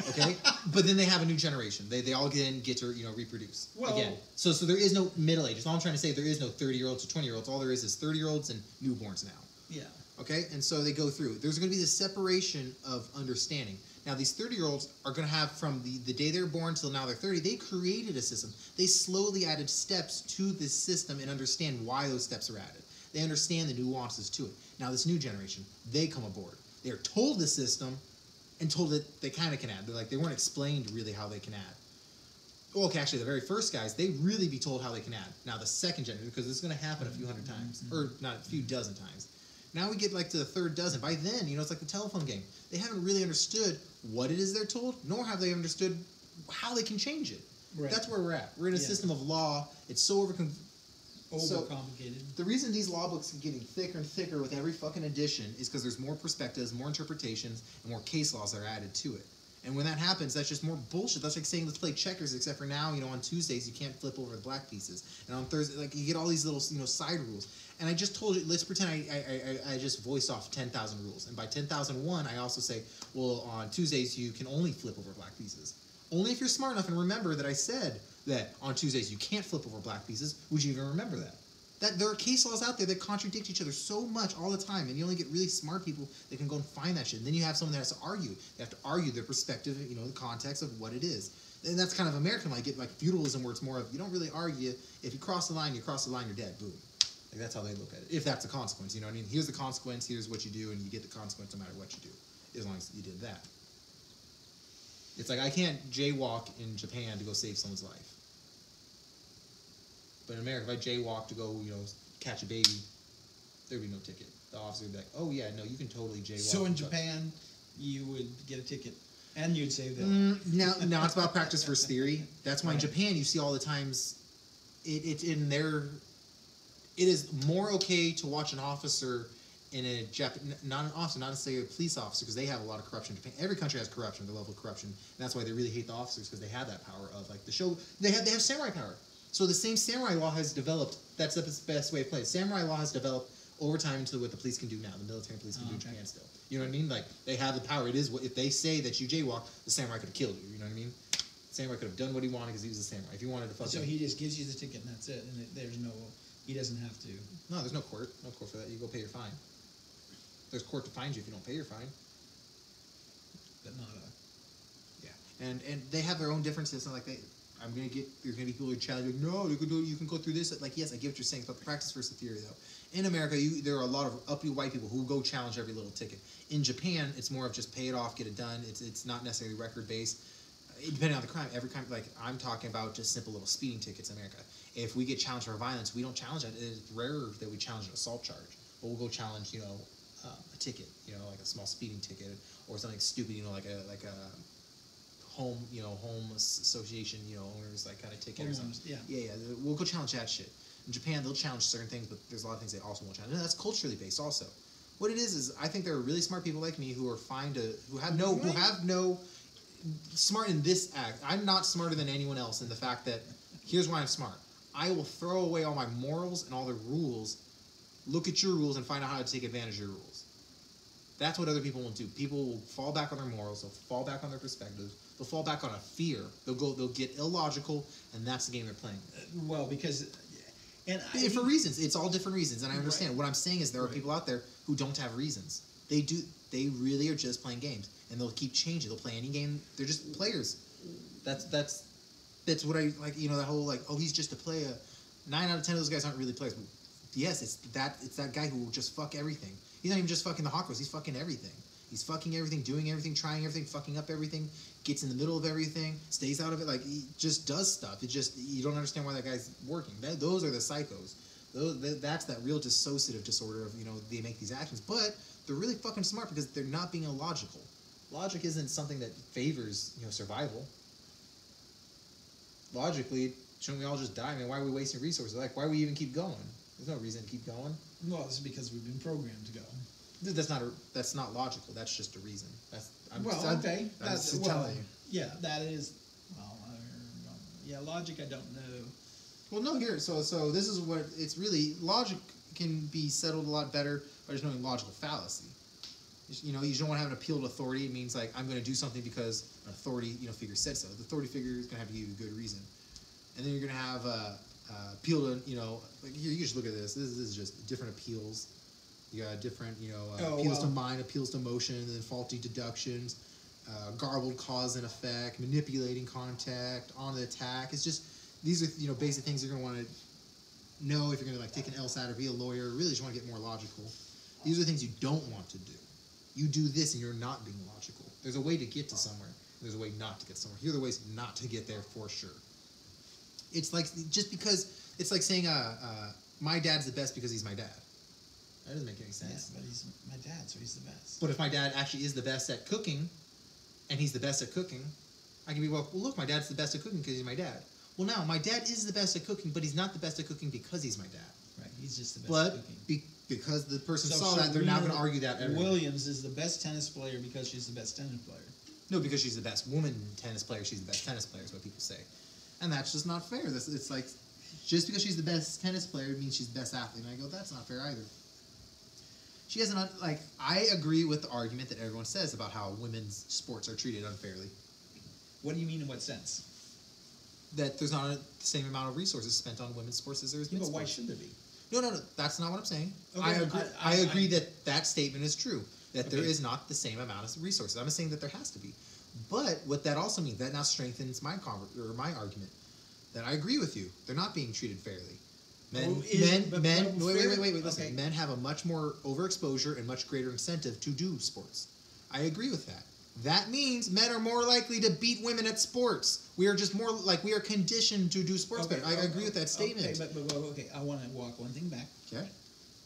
Okay? But then they have a new generation. They all get to, reproduce. Well, again. So there is no middle ages. All I'm trying to say, there is no 30-year-olds or 20-year-olds. All there is 30-year-olds and newborns now. Yeah. Okay? And so they go through. There's going to be this separation of understanding. Now, these 30-year-olds are going to have, from the day they were born till now they're 30, they created a system. They slowly added steps to this system and understand why those steps are added. They understand the nuances to it. Now, this new generation, they come aboard. They're told the system and told that they kind of can add. They weren't explained really how they can add. Well, okay, actually, the very first guys, they really be told how they can add. Now, the second generation, because it's going to happen a few hundred times, or not a few dozen times. Now we get to the third dozen. By then, it's like the telephone game. They haven't really understood what it is they're told, nor have they understood how they can change it. Right. That's where we're at. We're in a system of law. It's so overcomplicated. The reason these law books are getting thicker and thicker with every fucking edition is because there's more perspectives, more interpretations, and more case laws that are added to it. And when that happens, that's just more bullshit. That's like saying let's play checkers, except for now, on Tuesdays you can't flip over the black pieces, and on Thursday, you get all these little, side rules. And I just told you, let's pretend I just voiced off 10,000 rules, and by 10,001, I also say, well, on Tuesdays you can only flip over black pieces. Only if you're smart enough and remember that I said that on Tuesdays you can't flip over black pieces. Would you even remember that? That there are case laws out there that contradict each other so much all the time, and you only get really smart people that can go and find that shit. And then you have someone that has to argue. They have to argue their perspective, the context of what it is. And that's kind of American, like feudalism, where it's more of you don't really argue. If you cross the line, you're dead. Boom. Like that's how they look at it. If that's a consequence, you know what I mean? Here's the consequence. Here's what you do, and you get the consequence no matter what you do, as long as you did that. It's like I can't jaywalk in Japan to go save someone's life. But in America, if I jaywalk to go, catch a baby, there'd be no ticket. The officer would be like, "Oh yeah, no, you can totally jaywalk." So in Japan, you would get a ticket, and you'd save them. Now it's about practice versus theory. That's why in Japan you see all the times, it is more okay to watch an officer in a not an officer, not necessarily a police officer, because they have a lot of corruption in Japan. Every country has corruption, the level of corruption, and that's why they really hate the officers, because they have that power of the show. They have samurai power. So the same samurai law has developed. That's the best way to play it. Samurai law has developed over time into what the police can do now. The military and police can do in Japan still. You know what I mean? Like they have the power. It is if they say that you jaywalk, the samurai could have killed you. You know what I mean? The samurai could have done what he wanted because he was a samurai. If he wanted to fuck. So he just gives you the ticket and that's it. And he doesn't have to. No, there's no court. No court for that. You go pay your fine. There's court to find you if you don't pay your fine. But not Yeah, and they have their own differences. And there's gonna be people who challenge no, you can go through this. Like yes, I get what you're saying, but the practice versus the theory though. In America, there are a lot of uppity white people who go challenge every little ticket. In Japan, it's more of just pay it off, get it done. It's not necessarily record based. Depending on the crime, every crime, like I'm talking about just simple little speeding tickets in America. If we get challenged for violence, we don't challenge that. It's rarer that we challenge an assault charge, but we'll go challenge a ticket, like a small speeding ticket or something stupid, like a home association, owners kind of ticket or something. Yeah. We'll go challenge that shit. In Japan, they'll challenge certain things, but there's a lot of things they also won't challenge. And that's culturally based also. What it is I think there are really smart people like me who are who have no smart in this act. I'm not smarter than anyone else in the fact that here's why I'm smart. I will throw away all my morals and all the rules, look at your rules and find out how to take advantage of your rules. That's what other people won't do. People will fall back on their morals. They'll fall back on their perspectives. They'll fall back on a fear. They'll get illogical, and that's the game they're playing. Well, because for reasons, it's all different reasons, and I understand. Right. What I'm saying is there are people out there who don't have reasons. They do. They really are just playing games, and they'll keep changing. They'll play any game. They're just players. That's what I like. You know, that whole like, oh, he's just a player. 9 out of 10 of those guys aren't really players. But yes, it's that guy who will just fuck everything. He's not even just fucking the hot girls. He's fucking everything. He's fucking everything, doing everything, trying everything, fucking up everything, gets in the middle of everything, stays out of it. Like, he just does stuff. It just, you don't understand why that guy's working. Those are the psychos. That's that real dissociative disorder of, you know, they make these actions. But they're really fucking smart because they're not being illogical. Logic isn't something that favors, you know, survival. Logically, shouldn't we all just die? I mean, why are we wasting resources? Like, why do we even keep going? There's no reason to keep going. Well, it's because we've been programmed to go. That's not logical. That's just a reason. I'm okay. That's telling you. Yeah, that is. Well, yeah, logic. I don't know. Well, no, here. So this is what it's really. Logic can be settled a lot better by just knowing logical fallacy. You know, you don't want to have an appeal to authority. It means like I'm going to do something because an authority, you know, figure said so. The authority figure is going to have to give you a good reason, and then you're going to have appeal to, you know, like here you just look at this. This is just different appeals. You got different, you know, appeals to mind, appeals to emotion, and then faulty deductions, garbled cause and effect, manipulating contact, on the attack. It's just, these are, you know, basic things you're going to want to know if you're going to, like, take an LSAT or be a lawyer. Really just want to get more logical. These are things you don't want to do. You do this and you're not being logical. There's a way to get to somewhere. There's a way not to get somewhere. Here are the ways not to get there for sure. It's like, just because, it's like saying, my dad's the best because he's my dad. That doesn't make any sense. Yeah, but he's my dad, so he's the best. But if my dad actually is the best at cooking, and he's the best at cooking, I can be, well, look, my dad's the best at cooking because he's my dad. Well, now, my dad is the best at cooking, but he's not the best at cooking because he's my dad. Right, he's just the best at cooking. Because the person saw that, they're now going to argue that. Williams is the best tennis player because she's the best tennis player. No, because she's the best woman tennis player, she's the best tennis player, is what people say. And that's just not fair. It's like, just because she's the best tennis player means she's the best athlete. And I go, that's not fair either. She hasn't, like, I agree with the argument that everyone says about how women's sports are treated unfairly. What do you mean in what sense? That there's not the same amount of resources spent on women's sports as there is men's sports. But why should there be? No, that's not what I'm saying. Okay, I agree that statement is true, that there is not the same amount of resources. I'm not saying that there has to be. But what that also means, that now strengthens my argument, that I agree with you. They're not being treated fairly. Wait, listen. Okay. Men have a much more overexposure and much greater incentive to do sports. I agree with that. That means men are more likely to beat women at sports. We are just more like, we are conditioned to do sports better. I agree with that statement. Okay, I want to walk one thing back. Okay.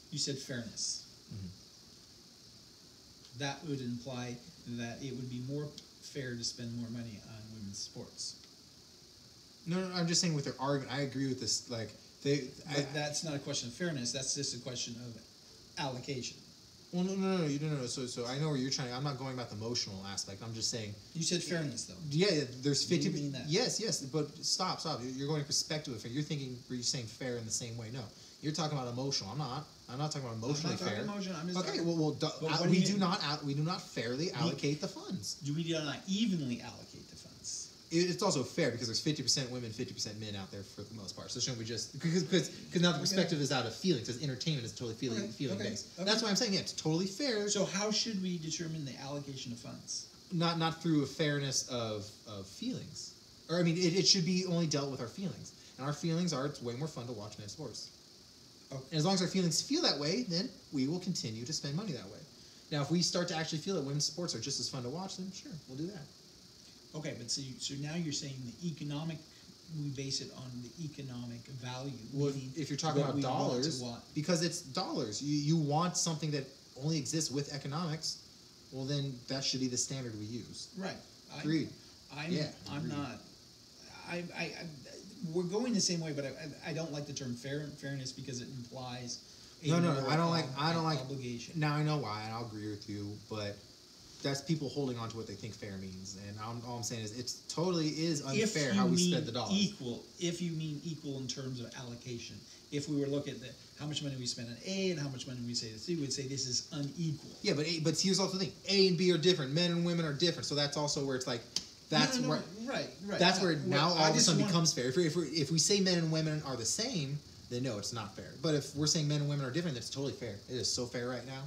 You said fairness. Mm-hmm. That would imply that it would be more fair to spend more money on women's sports. No, I'm just saying with their argument, I agree with this, like, that's not a question of fairness. That's just a question of allocation. Well, no. So I know where you're trying. I'm not going about the emotional aspect. I'm just saying. You said fairness, though. Yeah, there's 50. You mean that? Yes, but stop. You're going perspective of fair. You're thinking. You're saying fair in the same way. No, you're talking about emotional. I'm not talking about emotionally fair. I'm just okay. Well, we do not fairly allocate the funds. We do not evenly allocate the funds. It's also fair because there's 50% women, 50% men out there for the most part. So shouldn't we just because now the perspective is out of feelings, because entertainment is totally feeling based. Okay. That's why I'm saying it's totally fair. So how should we determine the allocation of funds? Not through a fairness of feelings, or I mean it should be only dealt with our feelings, and our feelings are it's way more fun to watch men's sports. Okay. And as long as our feelings feel that way, then we will continue to spend money that way. Now, if we start to actually feel that women's sports are just as fun to watch, then sure, we'll do that. Okay, but so now you're saying we base it on the economic value. Well, if you're talking about dollars, because it's dollars, you want something that only exists with economics, well then that should be the standard we use. Right. Agreed. I'm not. We're going the same way, but I don't like the term fairness because it implies. I don't like obligation. Now I know why, and I'll agree with you, but that's people holding on to what they think fair means, and all I'm saying is it totally is unfair how we spend the dollars. If you mean equal in terms of allocation, if we were looking at how much money we spend on A and how much money we say to C, we'd say this is unequal. Yeah, but here's also the thing: A and B are different. Men and women are different. So that's also where it's like, that's No, where right. That's where now all of a sudden want becomes fair. If we say men and women are the same, then no, it's not fair. But if we're saying men and women are different, that's totally fair. It is so fair right now.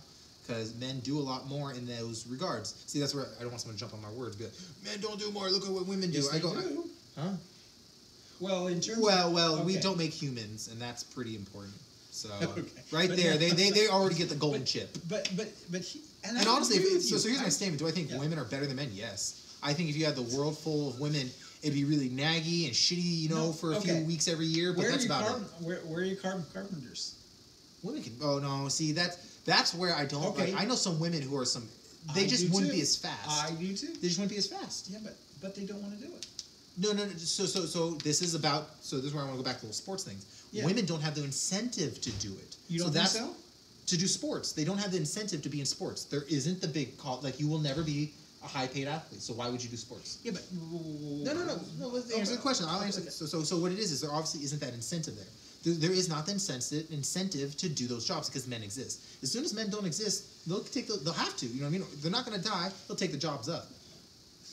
Because men do a lot more in those regards. See, that's where I don't want someone to jump on my words, but men don't do more. Look at what women do. Yes, they do. Huh? Well, in terms of, we don't make humans, and that's pretty important. So right but there, they already get the golden chip. But and honestly, so here's my statement. Do I think women are better than men? Yes. I think if you had the world full of women, it'd be really naggy and shitty, for a few weeks every year. But that's about it. Where are your carpenters? Women can. Oh no, see that's where I don't. Okay. Like, I know some women who are some. They just wouldn't be as fast. I do too. They just wouldn't be as fast. Yeah, but they don't want to do it. No. So this is about. So this is where I want to go back to the sports things. Yeah. Women don't have the incentive to do it. You don't think so? To do sports, they don't have the incentive to be in sports. There isn't the big call. Like you will never be a high-paid athlete. So why would you do sports? Yeah, but No. Answer the question. I'll answer. So what it is there obviously isn't that incentive there. There is not the incentive to do those jobs because men exist. As soon as men don't exist, they'll have to. You know what I mean? They're not going to die. They'll take the jobs up.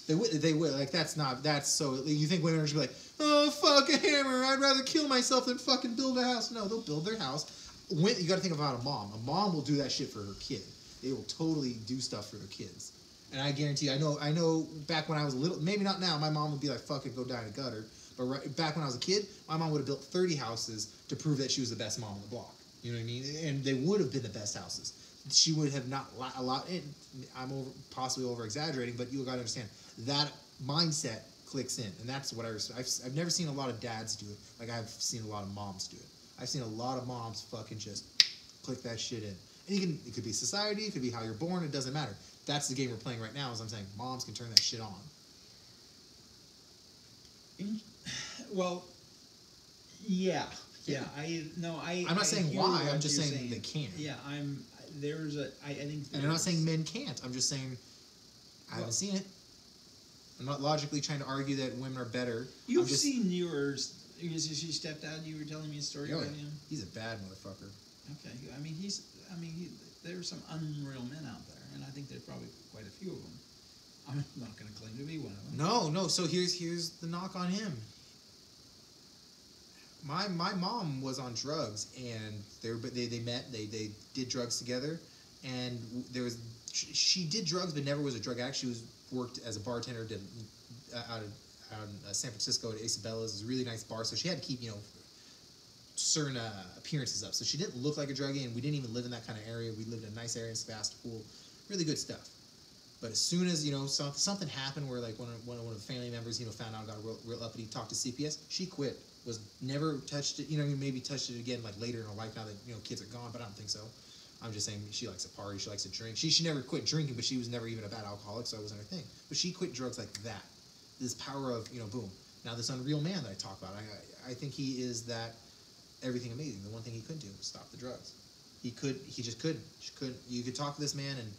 They will. Like that's so. You think women are just be like, oh fuck a hammer. I'd rather kill myself than fucking build a house. No, they'll build their house. You got to think about a mom. A mom will do that shit for her kid. They will totally do stuff for their kids. And I guarantee you, I know. Back when I was a little, maybe not now. My mom would be like, fuck it, go die in a gutter. But back when I was a kid, my mom would have built 30 houses to prove that she was the best mom on the block. You know what I mean? And they would have been the best houses. She would have not a lot. I'm possibly over exaggerating, but you got to understand that mindset clicks in, and that's what I've never seen a lot of dads do it. Like I've seen a lot of moms do it. I've seen a lot of moms fucking just click that shit in. And it could be society, it could be how you're born. It doesn't matter. That's the game we're playing right now. As I'm saying, moms can turn that shit on. Well, yeah. I'm not saying why. I'm just saying they can. Yeah, I think. And I'm not saying men can't. I'm just saying I haven't seen it. I'm not logically trying to argue that women are better. You've seen yours. Is your stepdad? You were telling me a story about him. He's a bad motherfucker. Okay, there are some unreal men out there, and I think there's probably quite a few of them. I'm not going to claim to be one of them. No. So here's the knock on him. My mom was on drugs, and they met. They did drugs together, and she did drugs, but never was a drug addict. She worked as a bartender out in San Francisco at Isabella's. It was a really nice bar, so she had to keep certain appearances up. So she didn't look like a druggie, and we didn't even live in that kind of area. We lived in a nice area in Sebastopol. Really good stuff. But as soon as something happened where like one of the family members found out, got real uppity, talked to CPS, she quit. Was never touched it. Maybe touched it again like later in her life now that kids are gone. But I don't think so. I'm just saying she likes to party. She likes to drink. She never quit drinking, but she was never even a bad alcoholic, so it wasn't her thing. But she quit drugs like that. This power of boom. Now this unreal man that I talk about, I think he is that everything amazing. The one thing he couldn't do was stop the drugs. He just couldn't. You could talk to this man and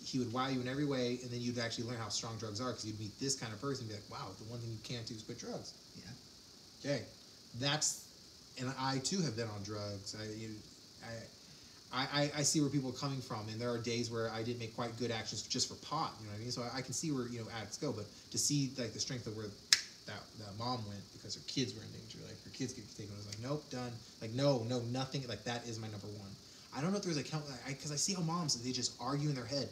he would wow you in every way, and then you'd actually learn how strong drugs are because you'd meet this kind of person and be like, wow, the one thing you can't do is quit drugs. Yeah. Okay. And I too have been on drugs. I see where people are coming from, and there are days where I didn't make quite good actions just for pot. You know what I mean? So I can see where addicts go, but to see like the strength of where that mom went because her kids were in danger, like her kids get taken, I was like, nope, done. Like no, nothing. Like that is my number one. I don't know if there's because I see how moms they just argue in their head.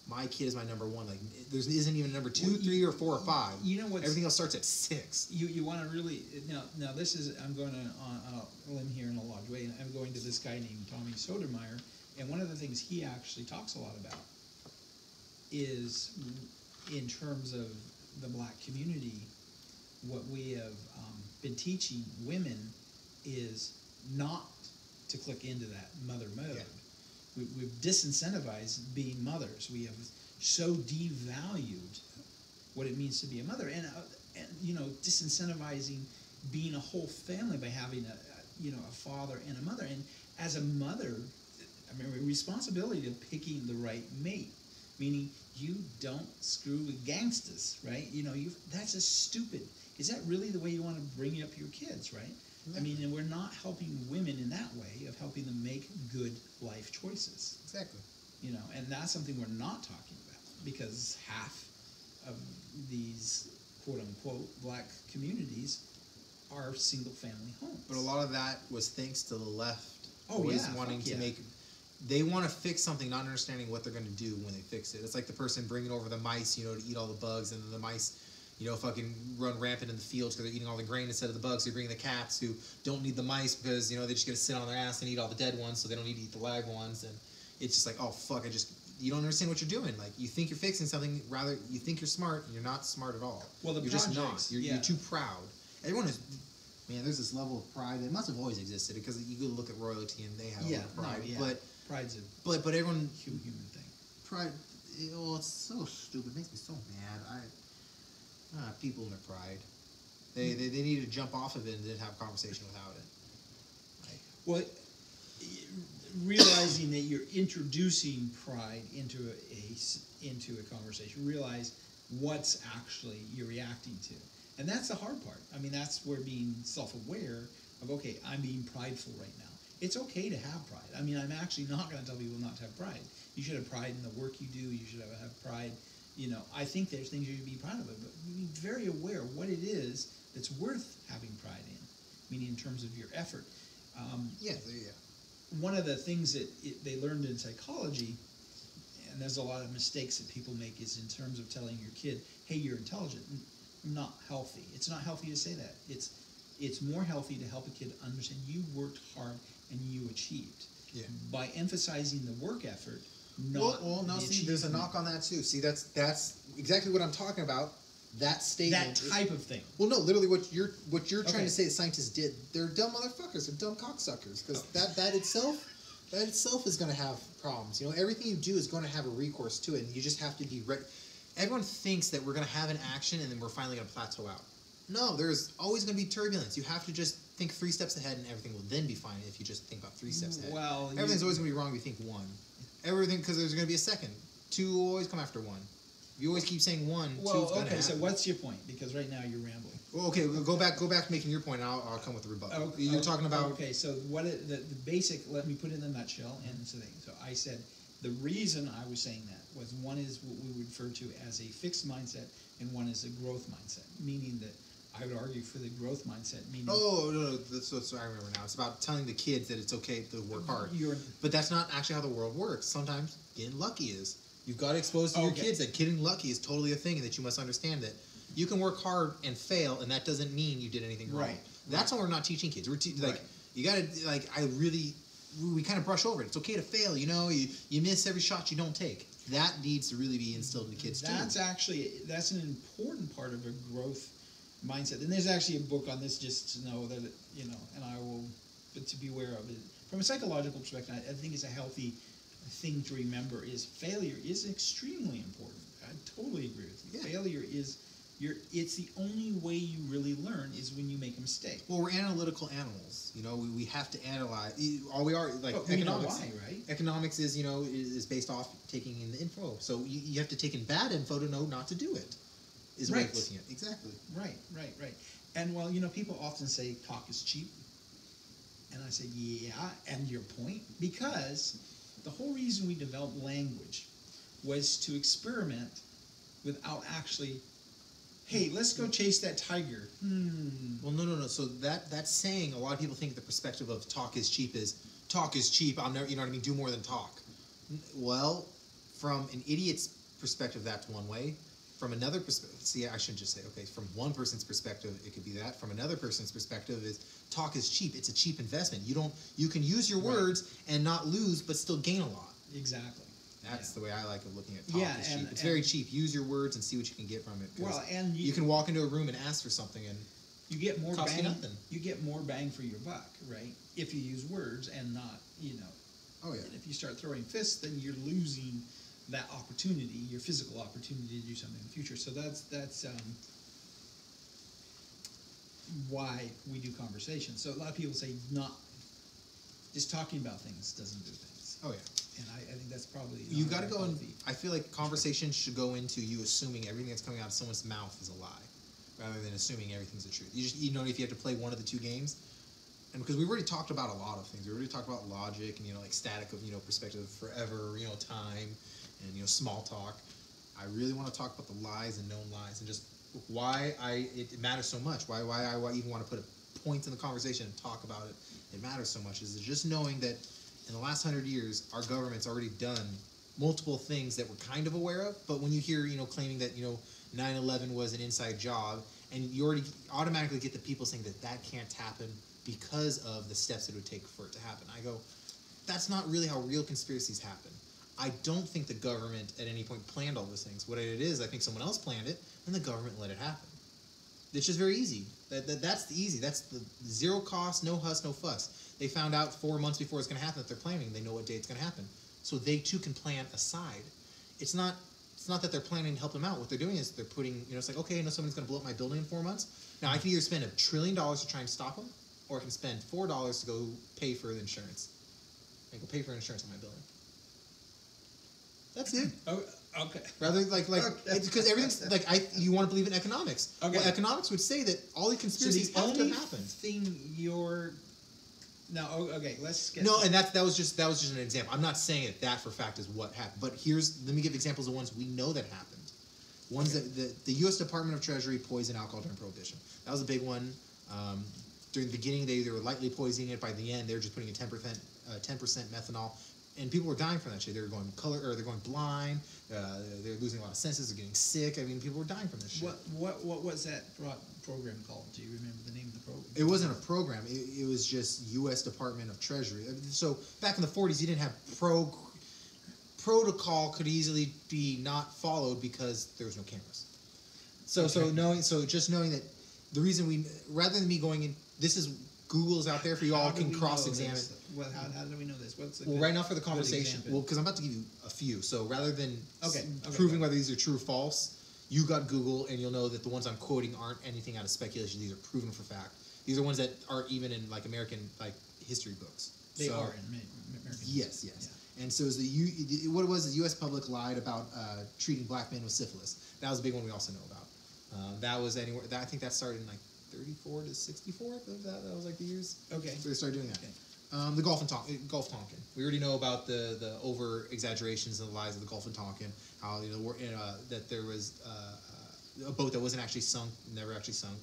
My kid is my number one. Like there isn't even a number 2, 3, or 4 or 5. You know what? Everything else starts at 6. You want to really now. This is I'm going on a limb here in a large way. I'm going to this guy named Tommy Sotomayor, and one of the things he actually talks a lot about is in terms of the black community. What we have been teaching women is not to click into that mother mode. Yeah. We've disincentivized being mothers. We have so devalued what it means to be a mother, and disincentivizing being a whole family by having a father and a mother. And as a mother, responsibility of picking the right mate, meaning you don't screw with gangsters, right? That's a stupid. Is that really the way you want to bring up your kids, right? I mean, and we're not helping women in that way of helping them make good life choices. Exactly. You know, and that's something we're not talking about because half of these quote unquote black communities are single family homes. But a lot of that was thanks to the left. Oh, always yeah, wanting fuck to yeah. make. They want to fix something, not understanding what they're going to do when they fix it. It's like the person bringing over the mice, you know, to eat all the bugs, and then the mice, you know, fucking run rampant in the fields because they're eating all the grain instead of the bugs. So you bring the cats who don't need the mice because, you know, they just get to sit on their ass and eat all the dead ones, so they don't need to eat the live ones. And it's just like, oh fuck, you don't understand what you're doing. Like, you think you're fixing something, rather you think you're smart, and you're not smart at all. Well, you're just not. You're too proud. Everyone is. Man, there's this level of pride that must have always existed because you go look at royalty and they have a lot of pride. No, yeah. But pride's a but everyone human thing. pride. Oh, it's so stupid. It makes me so mad. People and their pride. They need to jump off of it and then have a conversation without it. Like, Well, realizing that you're introducing pride into a conversation, realize what's actually you're reacting to. And that's the hard part. I mean, that's where being self-aware of, okay, I'm being prideful right now. It's okay to have pride. I mean, I'm actually not going to tell people not to have pride. You should have pride in the work you do. You should have pride. You know, I think there's things you should be proud of, but be very aware of what it is that's worth having pride in, meaning in terms of your effort. yeah. One of the things that they learned in psychology, and there's a lot of mistakes that people make, is in terms of telling your kid, hey, you're intelligent. Not healthy. It's not healthy to say that. It's more healthy to help a kid understand you worked hard and you achieved. Yeah. By emphasizing the work effort, not see, there's a knock on that too. See, that's exactly what I'm talking about. That statement. That type of thing. Well, no, literally, what you're trying to say that scientists did. They're dumb motherfuckers. They're dumb cocksuckers. Because that itself is going to have problems. You know, everything you do is going to have a recourse to it, and you just have to be ready. Everyone thinks that we're going to have an action and then we're finally going to plateau out. No, there's always going to be turbulence. You have to just think 3 steps ahead and everything will then be fine if you just think about 3 steps ahead. Well, everything's always going to be wrong if you think 1. Everything, because there's going to be a second. 2 will always come after 1. If you always keep saying 1, 2's going to happen. So what's your point? Because right now you're rambling. Well, okay, we'll go back making your point and I'll come with the rebuttal. You're talking about... Okay, so the basic, let me put it in a nutshell. And so I said, the reason I was saying that was one is what we would refer to as a fixed mindset, and one is a growth mindset, meaning that I would argue for the growth mindset, meaning... Oh, no, that's I remember now. It's about telling the kids that it's okay to work hard. But that's not actually how the world works. Sometimes getting lucky is. You've got to expose to your kids that getting lucky is totally a thing, and that you must understand that you can work hard and fail, and that doesn't mean you did anything wrong. Right. That's what we're not teaching kids. We're you got to, we kind of brush over it. It's okay to fail, you know. You miss every shot you don't take. That needs to really be instilled in the kids too. That's an important part of a growth mindset. And there's actually a book on this, just to know that, you know, and I will, but to be aware of it. From a psychological perspective, I think it's a healthy thing to remember is failure is extremely important. I totally agree with you. Yeah. Failure is... it's the only way you really learn is when you make a mistake. Well, we're analytical animals. You know, we have to analyze. All we are, like economics. We know why, right? Economics is, you know, is based off taking in the info. So you have to take in bad info to know not to do it. Is right. Way of looking at it. Exactly. Right. And well, you know, people often say talk is cheap. And I say, yeah, and your point? Because the whole reason we developed language was to experiment without actually... Hey, let's go chase that tiger. Well, no. So that saying, a lot of people think the perspective of talk is cheap is talk is cheap. I'll never, you know what I mean, do more than talk. Well, from an idiot's perspective, that's one way. From another perspective, see, I shouldn't just say, okay, from one person's perspective, it could be that. From another person's perspective is talk is cheap. It's a cheap investment. You can use your words and not lose, but still gain a lot. Exactly. That's the way I like of looking at talk. Is cheap. It's very cheap. Use your words and see what you can get from it. Well, and you can walk into a room and ask for something, and you get more cost bang. You nothing. You get more bang for your buck, right? If you use words and not, you know. Oh yeah. And if you start throwing fists, then you're losing that opportunity, your physical opportunity to do something in the future. So that's why we do conversations. So a lot of people say not just talking about things doesn't do things. Oh yeah. And I think that's probably... You got to go and... I feel like conversation should go into you assuming everything that's coming out of someone's mouth is a lie, rather than assuming everything's the truth. You know, if you have to play one of the two games, And because we've already talked about a lot of things, we already talked about logic and like static of perspective, forever, time, and small talk. I really want to talk about the lies and known lies and just why it matters so much. Why I even want to put a point in the conversation and talk about it. It matters so much is just knowing that in the last 100 years, our government's already done multiple things that we're kind of aware of. But when you hear claiming that 9/11 was an inside job, and you already automatically get the people saying that can't happen because of the steps it would take for it to happen. I go, that's not really how real conspiracies happen. I don't think the government at any point planned all those things. What it is, I think someone else planned it, and the government let it happen. It's just very easy. That's the easy. That's the zero cost, no fuss, no fuss. They found out 4 months before it's going to happen that they're planning. They know what day it's going to happen, so they too can plan aside. It's not that they're planning to help them out. What they're doing is they're putting, it's like, okay, I know someone's going to blow up my building in 4 months. Now I can either spend $1 trillion to try and stop them, or I can spend $4 to go pay for the insurance. I go pay for insurance on my building. That's it. Oh, okay. Rather it's because everything's you want to believe in economics. Okay. Well, economics would say that all these conspiracies have to happen. Okay, let's get No, and that was just an example. I'm not saying that for fact is what happened, but let me give examples of ones we know that happened. Ones that the U.S. Department of Treasury poisoned alcohol during Prohibition. That was a big one. During the beginning, they were lightly poisoning it. By the end, they were just putting in 10% methanol, and people were dying from that shit. They were going they're going blind. They're losing a lot of senses. They're getting sick. I mean, people were dying from this shit. What was that program called? Do you remember the name of the program? It wasn't a program. It was just U.S. Department of Treasury. So back in the 40s, you didn't have protocol could easily be not followed because there was no cameras. So just knowing that the reason rather than me going in, this is Google's out there for you all can cross-examine. Well, how do we know this? Right now for the conversation, because I'm about to give you a few. So rather than proving whether these are true or false, you got Google, and you'll know that the ones I'm quoting aren't anything out of speculation. These are proven for fact. These are ones that are even in American history books. They are in American. Yes. Yeah. And so what it was is the U.S. public lied about treating black men with syphilis. That was a big one we also know about. That was anywhere. I think that started in 34 to 64. That was the years. Okay. So they started doing that. Okay. The Gulf Tonkin. We already know about the over exaggerations and the lies of the Gulf of Tonkin. How that there was a boat that wasn't actually sunk, never actually sunk.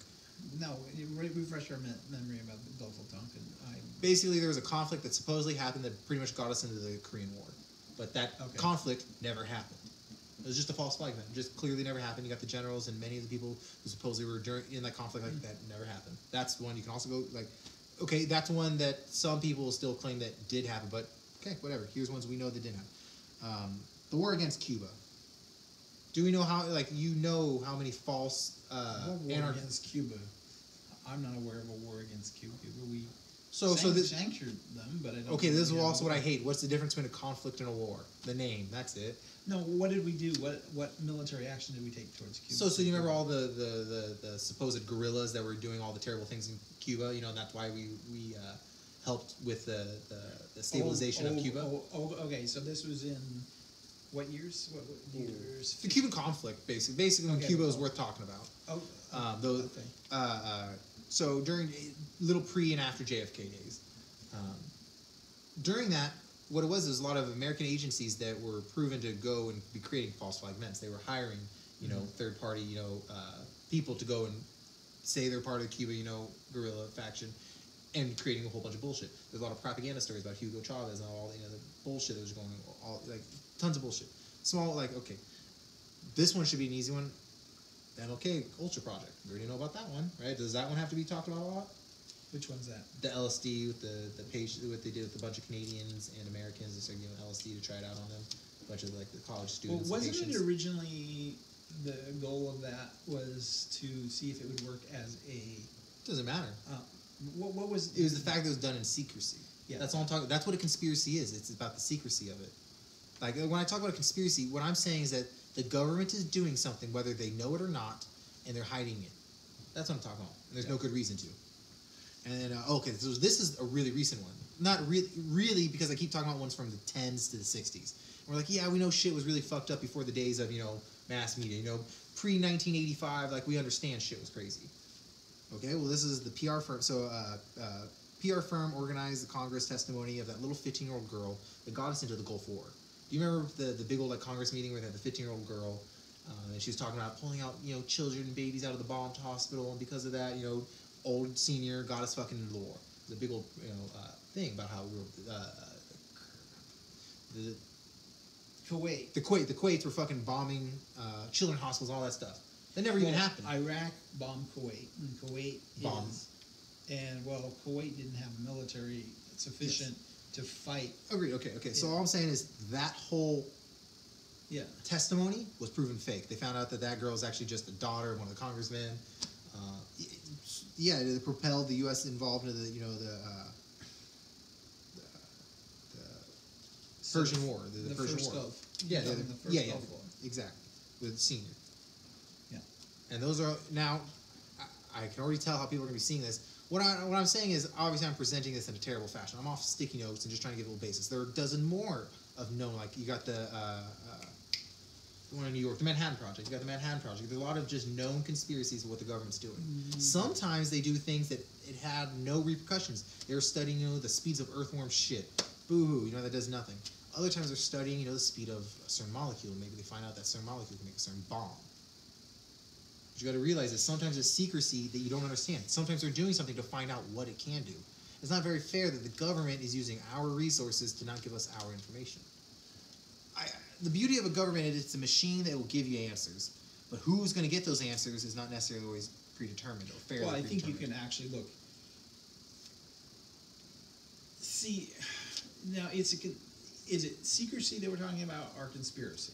No, refresh our memory about the Gulf of Tonkin. Basically, there was a conflict that supposedly happened that pretty much got us into the Korean War, but that conflict never happened. It was just a false flag event. It just clearly never happened. You got the generals and many of the people who supposedly were in that conflict that never happened. That's one you can also go okay, that's one that some people still claim that did happen, but okay, whatever. Here's ones we know that didn't happen. The war against Cuba. Do we know how how many false war against Cuba? I'm not aware of a war against Cuba. We sanctioned them, but I don't. Okay, this is also what I hate. What's the difference between a conflict and a war? The name. That's it. No, what did we do? What military action did we take towards Cuba? So you remember all the supposed guerrillas that were doing all the terrible things in Cuba? That's why we helped with the stabilization of Cuba. Okay. So this was in what years? What years? The Cuban conflict, basically when Cuba was worth talking about. So during little pre and after JFK days, during that. What it was a lot of American agencies that were proven to go and be creating false flag events. They were hiring, third party, people to go and say they're part of the Cuba, guerrilla faction, and creating a whole bunch of bullshit. There's a lot of propaganda stories about Hugo Chavez and all the bullshit that was going on, tons of bullshit. Small, okay, this one should be an easy one. Then Ultra Project. We already know about that one, right? Does that one have to be talked about a lot? Which one's that? The LSD with the patient, what they did with a bunch of Canadians and Americans. They started giving LSD to try it out on them. A bunch of the college students. Well, wasn't it originally the goal of that was to see if it would work as a? Doesn't matter. What was? It was the fact that it was done in secrecy. Yeah. That's all I'm talking. That's what a conspiracy is. It's about the secrecy of it. When I talk about a conspiracy, what I'm saying is that the government is doing something, whether they know it or not, and they're hiding it. That's what I'm talking about. And there's no good reason to. And then, so this is a really recent one. Not really, because I keep talking about ones from the 10s to the 60s. And we're we know shit was really fucked up before the days of, mass media. Pre-1985, we understand shit was crazy. Okay, well, this is the PR firm. So, PR firm organized the Congress testimony of that little 15-year-old girl that got us into the Gulf War. Do you remember the big old like Congress meeting where they had the 15-year-old girl, and she was talking about pulling out children and babies out of the bombed hospital, and because of that old senior got us fucking into the war. The big old thing about how we were the Kuwait. The Kuwaits were fucking bombing children hospitals, all that stuff. That never even happened. Iraq bombed Kuwait, and Kuwait bombed. Kuwait didn't have military sufficient to fight. Agreed. Okay. Yeah. So all I'm saying is that whole testimony was proven fake. They found out that girl is actually just the daughter of one of the congressmen. It propelled the U.S. involved into the Persian War, the Persian first War. Gulf. Yeah, the first Gulf War. Exactly, with senior. Yeah, and those are now. I can already tell how people are going to be seeing this. What I'm saying is, obviously, I'm presenting this in a terrible fashion. I'm off sticky notes and just trying to give a little basis. There are a dozen more of known, like you got the one in New York, the Manhattan Project. You got the Manhattan Project. There's a lot of just known conspiracies of what the government's doing. Mm-hmm. Sometimes they do things that it had no repercussions. They're studying, the speeds of earthworm shit. Boo-hoo, that does nothing. Other times they're studying, the speed of a certain molecule. Maybe they find out that certain molecule can make a certain bomb. But you got to realize that sometimes it's secrecy that you don't understand. Sometimes they're doing something to find out what it can do. It's not very fair that the government is using our resources to not give us our information. The beauty of a government is it's a machine that will give you answers. But who's going to get those answers is not necessarily always predetermined or fairly Well, I think you predetermined. can actually look. See, now is it secrecy that we're talking about or conspiracy?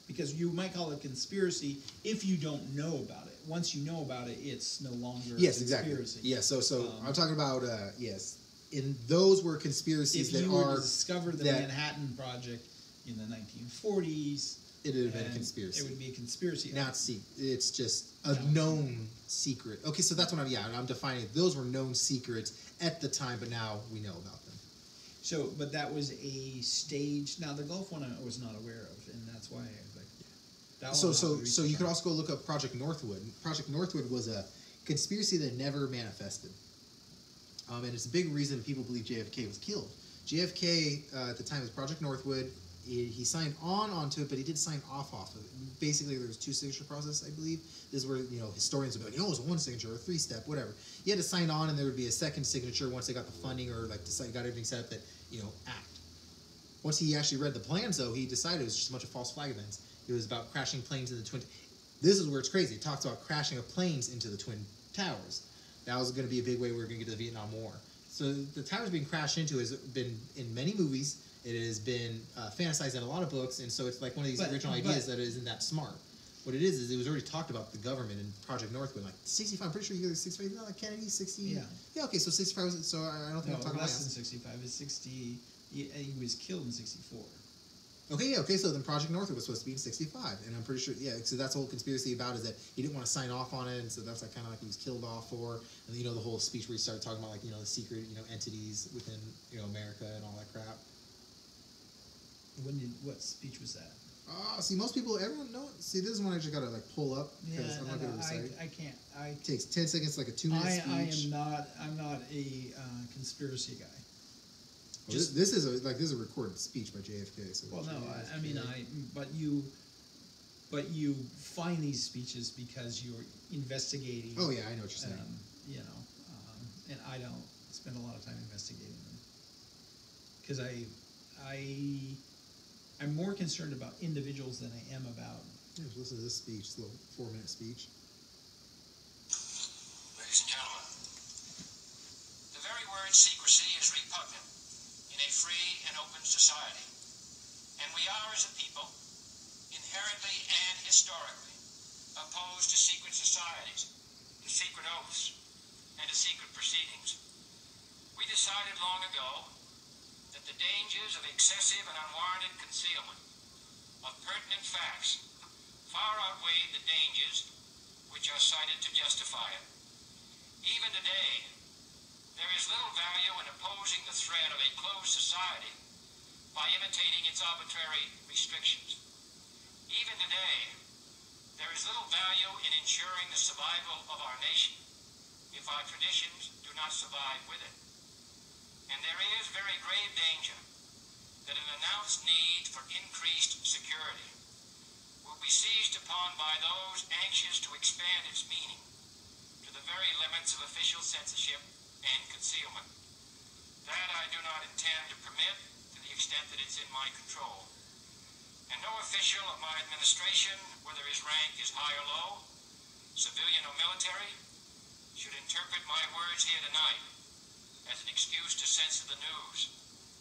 Because you might call it conspiracy if you don't know about it. Once you know about it, it's no longer conspiracy. Exactly. Yeah, so I'm talking about, yes. In those were conspiracies if that you were are... to discover the Manhattan Project in the 1940s... It would have been a conspiracy. It would be a conspiracy. Now it's just a known secret. Okay, so that's what I'm defining. Those were known secrets at the time, but now we know about them. So, but that was a stage. Now, the Gulf one I was not aware of, and that's why I was like, that So you could also go look up Project Northwood. Project Northwood was a conspiracy that never manifested, and it's a big reason people believe JFK was killed. JFK at the time was Project Northwood. He signed onto it, but he did sign off of it. Basically, there was 2 signature process, I believe. This is where historians would be like, it was 1 signature or 3-step, whatever. He had to sign on, and there would be a second signature once they got the funding or got everything set up that act. Once he actually read the plans, though, he decided it was just a bunch of false flag events. It was about crashing planes in the twin. This is where it's crazy. It talks about crashing of planes into the twin towers. That was going to be a big way we were going to get to the Vietnam War. So the towers being crashed into has been in many movies. It has been fantasized in a lot of books, and so it's like one of these original ideas that isn't that smart. What it is it was already talked about the government in Project Northwood, like 65. I'm pretty sure you guys 65. Not like Kennedy 60. Yeah. Okay, so 65 was. So I don't think I'm talking less about than 65. It's 60. He was killed in 64. Okay. So then Project Northwood was supposed to be in 65, and I'm pretty sure. Yeah. So that's the whole conspiracy about is that he didn't want to sign off on it, and so that's kind of like he was killed off for. And the whole speech where he started talking about the secret entities within America and all that crap. What speech was that? See, most people, everyone knows. See, this is one I just gotta pull up because I'm not gonna recite. I can't. It takes 10 seconds, like a 2-minute speech. I'm not a conspiracy guy. Well, this is a recorded speech by JFK. So well, no, but you find these speeches because you're investigating. Oh yeah, I know what you're saying. And I don't spend a lot of time investigating them because I'm more concerned about individuals than I am about. Yeah, just listen to this speech, this little 4-minute speech. Ladies and gentlemen, the very word secrecy is repugnant in a free and open society. And we are, as a people, inherently and historically opposed to secret societies, to secret oaths, and to secret proceedings. We decided long ago that the dangers of excessive and unwarranted concealment of pertinent facts far outweighed the dangers which are cited to justify it. Even today, there is little value in opposing the threat of a closed society by imitating its arbitrary restrictions. Even today, there is little value in ensuring the survival of our nation if our traditions do not survive with it. And there is very grave danger that an announced need for increased security will be seized upon by those anxious to expand its meaning to the very limits of official censorship and concealment. That I do not intend to permit to the extent that it's in my control. And no official of my administration, whether his rank is high or low, civilian or military, should interpret my words here tonight as an excuse to censor the news,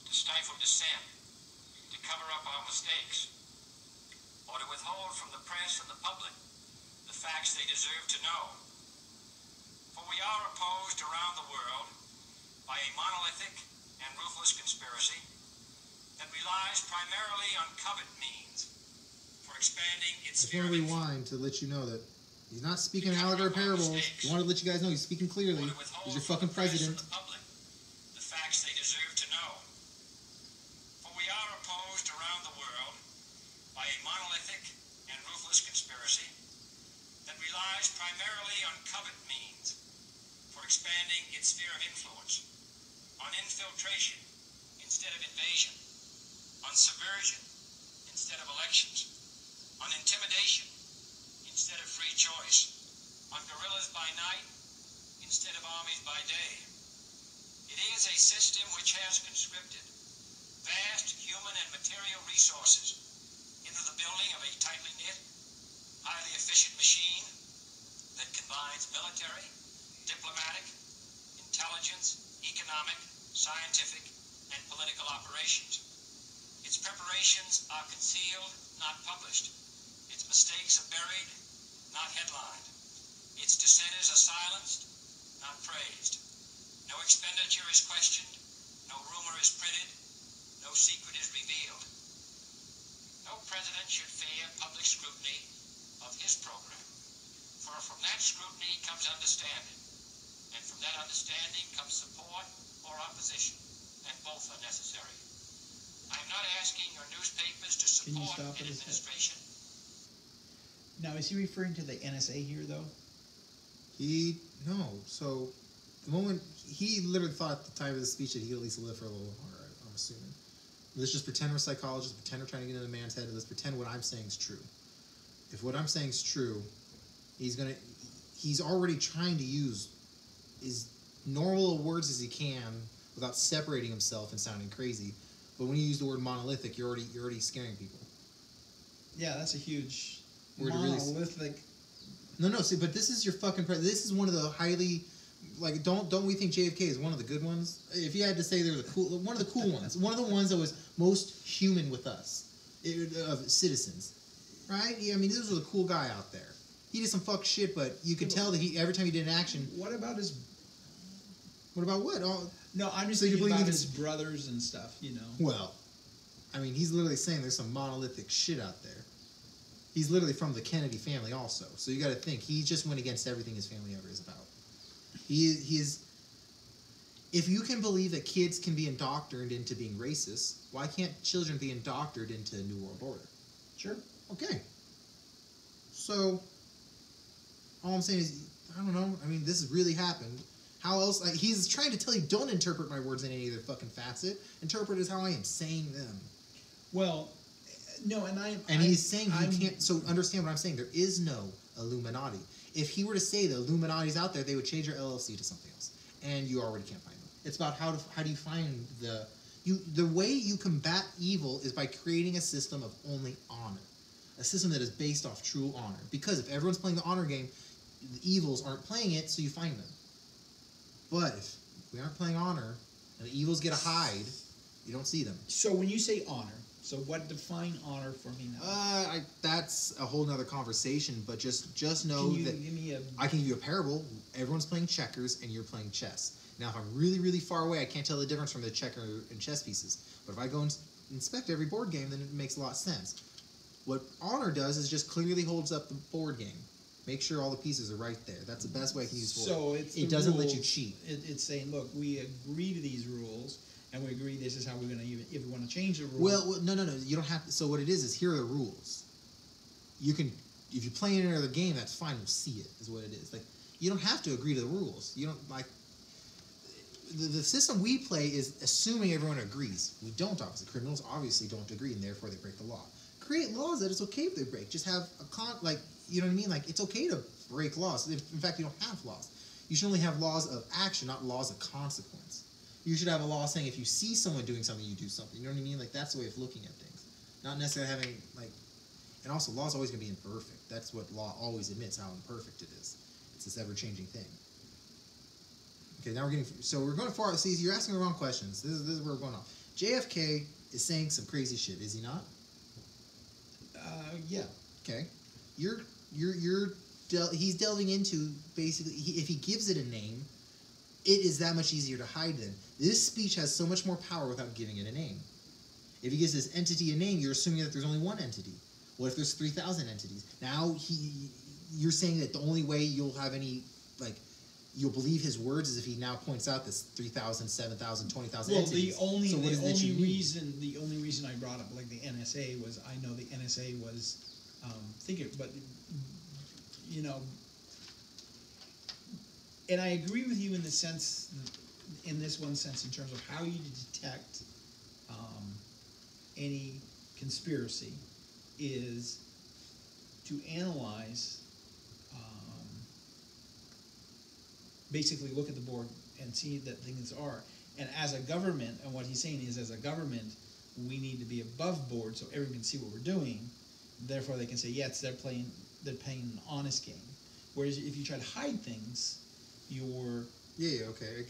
to stifle dissent, to cover up our mistakes, or to withhold from the press and the public the facts they deserve to know. For we are opposed around the world by a monolithic and ruthless conspiracy that relies primarily on covert means for expanding its I just sphere want of to rewind to let you know that he's not speaking allegory parables. He wanted to let you guys know he's speaking clearly. He's your fucking president. The facts they deserve to know. For we are opposed around the world by a monolithic and ruthless conspiracy that relies primarily on covert means for expanding its sphere of influence, on infiltration instead of invasion, on subversion instead of elections, on intimidation instead of free choice, on guerrillas by night instead of armies by day. It is a system which has conscripted vast human and material resources into the building of a tightly knit, highly efficient machine that combines military, diplomatic, intelligence, economic, scientific, and political operations. Its preparations are concealed, not published. Its mistakes are buried, not headlined. Its dissenters are silenced, not praised. No expenditure is questioned, no rumor is printed, no secret is revealed. No president should fear public scrutiny of his program, for from that scrutiny comes understanding, and from that understanding comes support or opposition, and both are necessary. I am not asking your newspapers to support an administration. Now, is he referring to the NSA here, though? No. So, the moment he literally thought at the time of the speech that he could at least live for a little longer, I'm assuming. Let's just pretend we're psychologists, pretend we're trying to get into the man's head, and let's pretend what I'm saying is true. If what I'm saying is true, he's already trying to use as normal words as he can without separating himself and sounding crazy. But when you use the word monolithic, you're already scaring people. Yeah, that's a huge monolithic. No. See, but this is your fucking president. This is one of the highly, like, don't we think JFK is one of the good ones? If you had to say they're one of the cool ones, one of the ones that was most human with us, of citizens, right? I mean, this was a cool guy out there. He did some fuck shit, but you could tell that every time he did an action. What about his? What about what? No, I'm just thinking about his brothers and stuff, you know. Well, I mean, he's literally saying there's some monolithic shit out there. He's literally from the Kennedy family also. So you got to think, he just went against everything his family ever is about. He is... If you can believe that kids can be indoctrinated into being racist, why can't children be indoctrinated into a New World Order? Sure. Okay. So, all I'm saying is, I don't know. I mean, this has really happened. How else? Like, he's trying to tell you, don't interpret my words in any other fucking facet. Interpret as how I am saying them. Well, no, he's saying he can't. So understand what I'm saying. There is no Illuminati. If he were to say the Illuminati's out there, they would change their LLC to something else, and you already can't find them. It's about how do you find the way you combat evil is by creating a system of only honor, a system that is based off true honor. Because if everyone's playing the honor game, the evils aren't playing it, so you find them. But if we aren't playing honor, and the evils get a hide, you don't see them. So when you say honor, so what define honor for me now? That's a whole nother conversation, but just know that I can give you a parable. Everyone's playing checkers, and you're playing chess. Now, if I'm really, really far away, I can't tell the difference from the checker and chess pieces. But if I go and inspect every board game, then it makes a lot of sense. What honor does is just clearly holds up the board game. Make sure all the pieces are right there. That's the best way I can use for it. It doesn't let you cheat. It's saying, look, we agree to these rules, and we agree this is how we're going to if we want to change the rules. Well, no. You don't have to. So what it is here are the rules. You can, if you play in another game, that's fine. We'll see it, is what it is. Like, you don't have to agree to the rules. You don't, like, the system we play is assuming everyone agrees. We don't, obviously. Criminals obviously don't agree, and therefore they break the law. Create laws that it's okay if they break. Just have you know what I mean? Like, it's okay to break laws. In fact, you don't have laws. You should only have laws of action, not laws of consequence. You should have a law saying if you see someone doing something, you do something. You know what I mean? Like, that's the way of looking at things. Not necessarily having, like... And also, law's always going to be imperfect. That's what law always admits, how imperfect it is. It's this ever-changing thing. Okay, now we're getting... So we're going far... See, you're asking the wrong questions. This is where we're going off. JFK is saying some crazy shit, is he not? Yeah. Okay. He's delving into, basically, if he gives it a name, it is that much easier to hide then. This speech has so much more power without giving it a name. If he gives this entity a name, you're assuming that there's only one entity. What if there's 3,000 entities? Now you're saying that the only way you'll have any, like, you'll believe his words is if he now points out this 3,000, 7,000, 20,000 entities. The only reason I brought up like the NSA was I know the NSA was thinking, but you know, and I agree with you in the sense, in this one sense, in terms of how you detect any conspiracy is to analyze. Basically look at the board and see that things are. And as a government, and what he's saying is as a government, we need to be above board so everyone can see what we're doing. Therefore they can say, yes, they're playing an honest game. Whereas if you try to hide things, you're... Yeah, okay.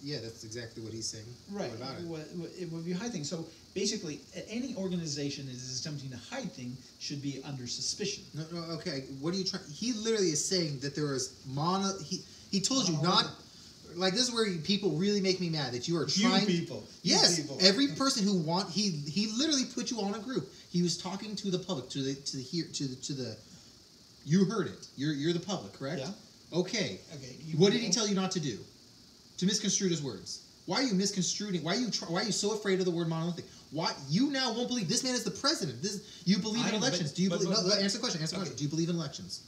Yeah, that's exactly what he's saying. Right. What about it? If you hide things. So basically, any organization that is attempting to hide things should be under suspicion. No, okay. What are you trying... He literally is saying that there was He told you not, like, this is where people really make me mad, that you are trying... You people. Yes, every person who he literally put you on a group. He was talking to the public, to the you heard it. You're the public, correct? Yeah. Okay. What did he tell you not to do? To misconstrue his words. Why are you misconstruing? Why are you so afraid of the word monolithic? Why you now won't believe this man is the president? You believe in elections? Do you believe? Answer the question. Answer the question. Do you believe in elections?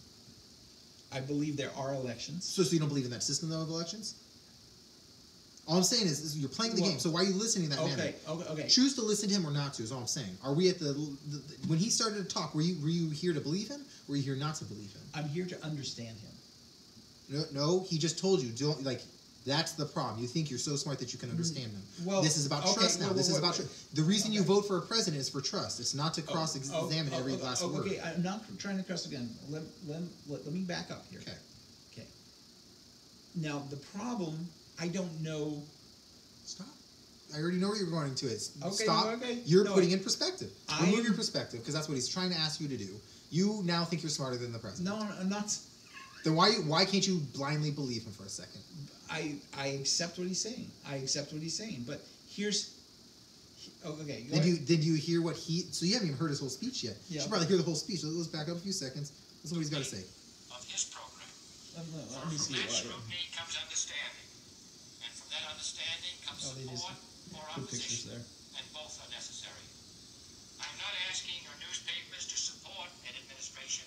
I believe there are elections. So you don't believe in that system, though, of elections? All I'm saying is you're playing the game, so why are you listening to that man? Okay. Choose to listen to him or not to, is all I'm saying. Are we at when he started to talk, were you here to believe him, or were you here not to believe him? I'm here to understand him. No, he just told you, that's the problem. You think you're so smart that you can understand him. Well, this is about trust now. This is about trust. The reason you vote for a president is for trust. It's not to cross-examine every last word. Okay, I'm not trying to cross again. Let me back up here. Okay. Now, the problem, I don't know... Stop. I already know where you're going to it. Okay, Stop. Okay. You're putting in perspective. Remove your perspective, because that's what he's trying to ask you to do. You now think you're smarter than the president. No, I'm not... Then why can't you blindly believe him for a second? I accept what he's saying. But here's... Okay. Did you hear what he... So you haven't even heard his whole speech yet. Yeah. You should probably hear the whole speech. So let's back up a few seconds. Listen to what he's got to say. Of his program. Let me see. From that scrutiny comes understanding. And from that understanding comes support or opposition. And both are necessary. I'm not asking your newspapers to support an administration,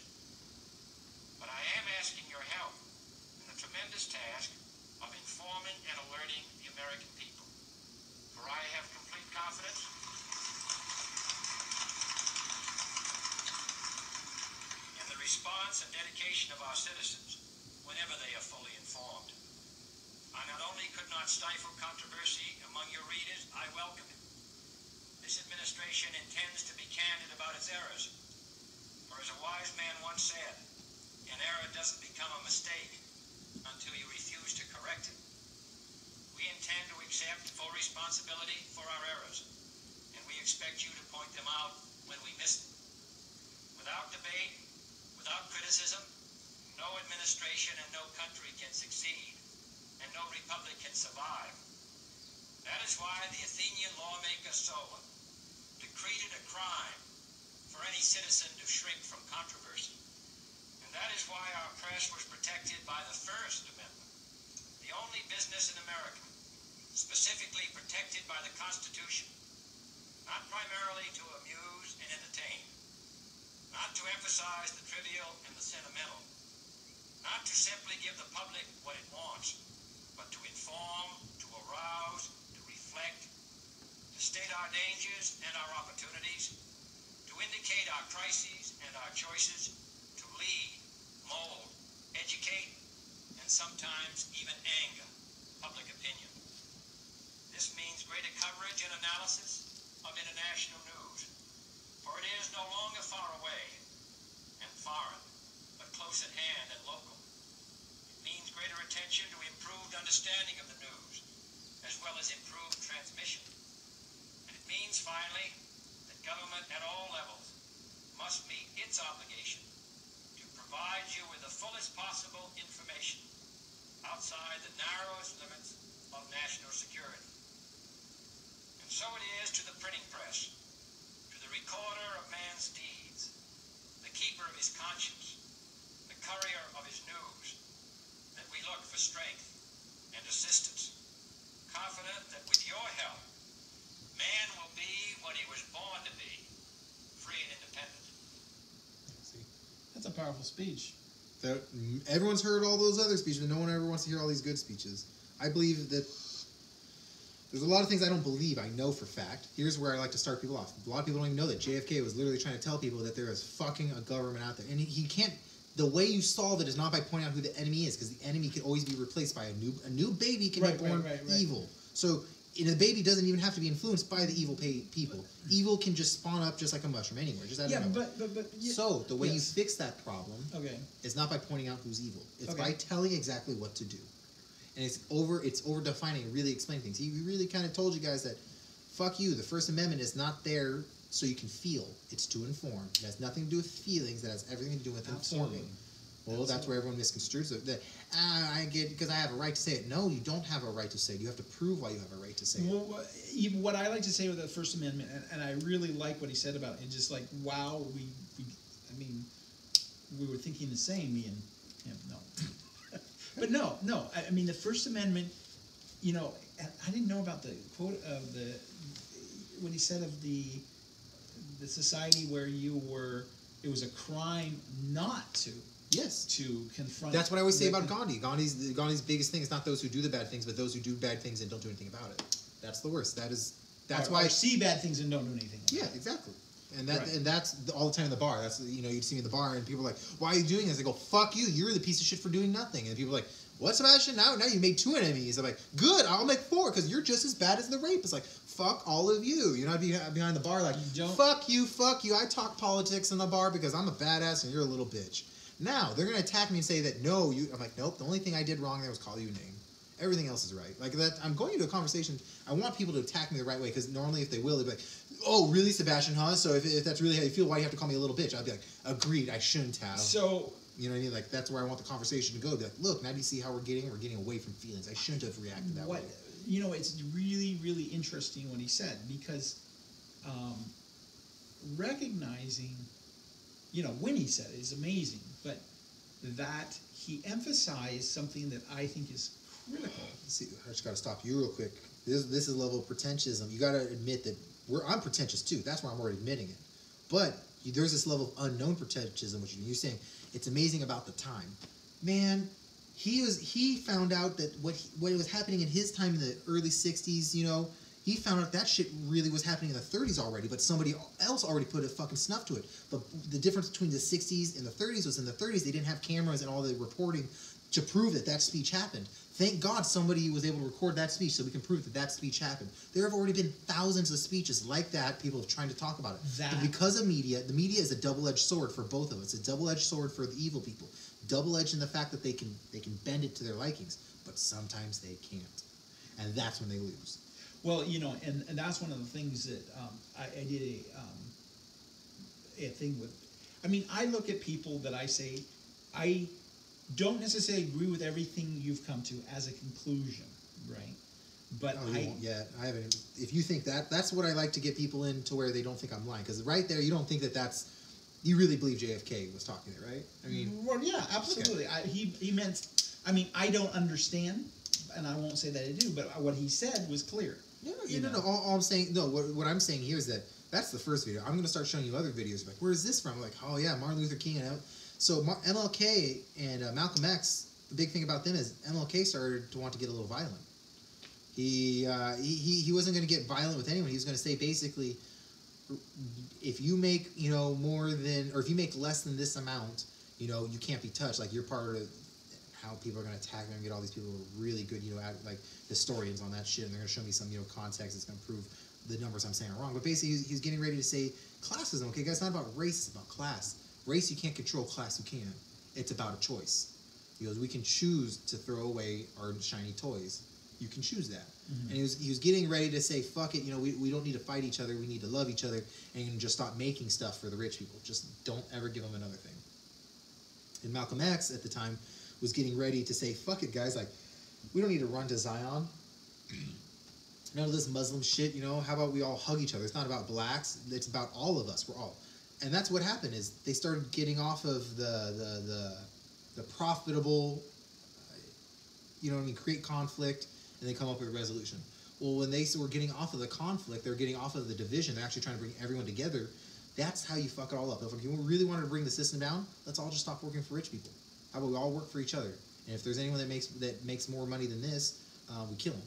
but I am asking your help in the tremendous task of informing and alerting the American people. For I have complete confidence in the response and dedication of our citizens whenever they are fully informed. I not only could not stifle controversy among your readers, I welcome it. This administration intends to be candid about its errors. For as a wise man once said, an error doesn't become a mistake until you refuse to correct it. We intend to accept full responsibility for our errors, and we expect you to point them out when we miss them. Without debate, without criticism, no administration and no country can succeed, and no republic can survive. That is why the Athenian lawmaker Solon decreed it a crime for any citizen to shrink from controversy. And that is why our press was protected by the First Amendment, the only business in America specifically protected by the Constitution, not primarily to amuse and entertain, not to emphasize the trivial and the sentimental, not to simply give the public what it wants, but to inform, to arouse, to reflect, to state our dangers and our opportunities, to indicate our crises and our choices, to lead, mold, educate, and sometimes even anger public opinion. This means greater coverage and analysis of international news, for it is no longer far away and foreign, but close at hand and local. It means greater attention to improved understanding of the news, as well as improved transmission. And it means, finally, that government at all levels must meet its obligation to provide you with the fullest possible information outside the narrowest limits of national security. And so it is to the printing press, to the recorder of man's deeds, the keeper of his conscience, the courier of his news, that we look for strength and assistance, confident that with your help, man will be what he was born to be, free and independent. See? That's a powerful speech. So everyone's heard all those other speeches, but no one ever wants to hear all these good speeches. I believe that there's a lot of things I don't believe. I know for fact. Here's where I like to start people off. A lot of people don't even know that JFK was literally trying to tell people that there is fucking a government out there. And he can't... The way you solve it is not by pointing out who the enemy is, because the enemy can always be replaced by a new baby can be born evil. So the baby doesn't even have to be influenced by the evil people. Evil can just spawn up just like a mushroom anywhere. Just out of nowhere. So the way you fix that problem is not by pointing out who's evil. It's by telling exactly what to do. And it's over defining and really explaining things. He really kind of told you guys that, fuck you, the First Amendment is not there so you can feel. It's to inform. It has nothing to do with feelings. That has everything to do with informing. Well, that's where everyone misconstrues it. That, I get because I have a right to say it. No, you don't have a right to say it. You have to prove why you have a right to say it. Well, even what I like to say with the First Amendment, and I really like what he said about it, and just like, wow, I mean, we were thinking the same, me and him. No. But no. I mean, the First Amendment, you know, I didn't know about the quote of what he said of the society where it was a crime not to. Yes. To confront. That's what I always say about Gandhi. Gandhi's biggest thing is not those who do the bad things, but those who do bad things and don't do anything about it. That's the worst. That's why I see bad things and don't do anything. Yeah, exactly. And that's all the time in the bar. That's you'd see me in the bar and people are like, "Why are you doing this?" I go, "Fuck you. You're the piece of shit for doing nothing." And people are like, "What, Sebastian? Now you made 2 enemies." I'm like, "Good. I'll make 4 because you're just as bad as the rapist." Like, fuck all of you. I'd be behind the bar like, fuck you. I talk politics in the bar because I'm a badass and you're a little bitch. Now they're gonna attack me and say that no, you. I'm like, nope. The only thing I did wrong there was call you a name. Everything else is right. Like that. I'm going into a conversation. I want people to attack me the right way because normally if they will, they'll be like, "Oh, really, Sebastian? Huh? So if that's really how you feel, why do you have to call me a little bitch?" I'd be like, "Agreed. I shouldn't have." So you know what I mean? Like that's where I want the conversation to go. Be like, "Look, now do you see how we're getting away from feelings? I shouldn't have reacted that way." You know, it's really, really interesting what he said because recognizing, you know, when he said it is amazing, but that he emphasized something that I think is critical. See, I just got to stop you real quick. This is a level of pretentiousism. You got to admit that I'm pretentious too. That's why I'm already admitting it. But there's this level of unknown pretentiousism, which you're saying it's amazing about the time, man. He found out that what was happening in his time in the early 60s, you know, he found out that shit really was happening in the 30s already, but somebody else already put a fucking snuff to it. But the difference between the 60s and the 30s was in the 30s they didn't have cameras and all the reporting to prove that speech happened. Thank God somebody was able to record that speech so we can prove that speech happened. There have already been thousands of speeches like that, people trying to talk about it. But because of media, the media is a double-edged sword for both of us. It's a double-edged sword for the evil people. Double-edged in the fact that they can bend it to their likings, but sometimes they can't. And that's when they lose. Well, you know, and that's one of the things that I did a thing with. I mean, I look at people that I say, I don't necessarily agree with everything you've come to as a conclusion, right? But you won't yet. I haven't. If you think that's what I like to get people in to where they don't think I'm lying, because right there you don't think that's. You really believe JFK was talking there, right? I mean, well, yeah, absolutely. Okay. He meant. I mean, I don't understand, and I won't say that I do, but what he said was clear. No. All I'm saying, what I'm saying here is that that's the first video. I'm going to start showing you other videos. Like, where is this from? Like, oh yeah, Martin Luther King and so MLK and Malcolm X. The big thing about them is MLK started to want to get a little violent. He wasn't going to get violent with anyone. He was going to say basically, if you make more than, or if you make less than this amount, you can't be touched. Like, you're part of how people are going to attack me and get all these people who are really good, like historians on that shit, and they're going to show me some context that's going to prove the numbers I'm saying are wrong. But basically, he's getting ready to say classism. Okay, guys, it's not about race, it's about class. Race you can't control, class you can. It's about a choice. He goes, we can choose to throw away our shiny toys. You can choose that. And he was getting ready to say, fuck it, we don't need to fight each other, we need to love each other, and just stop making stuff for the rich people. Just don't ever give them another thing. And Malcolm X at the time was getting ready to say, fuck it, guys, like, we don't need to run to Zion. None of this Muslim shit, how about we all hug each other? It's not about blacks, it's about all of us, we're all. And that's what happened, is they started getting off of the profitable, create conflict, and they come up with a resolution. Well, when they were getting off of the conflict, they're getting off of the division, they're actually trying to bring everyone together. That's how you fuck it all up. If you really wanted to bring the system down, let's all just stop working for rich people. How about we all work for each other? And if there's anyone that makes more money than this, we kill them.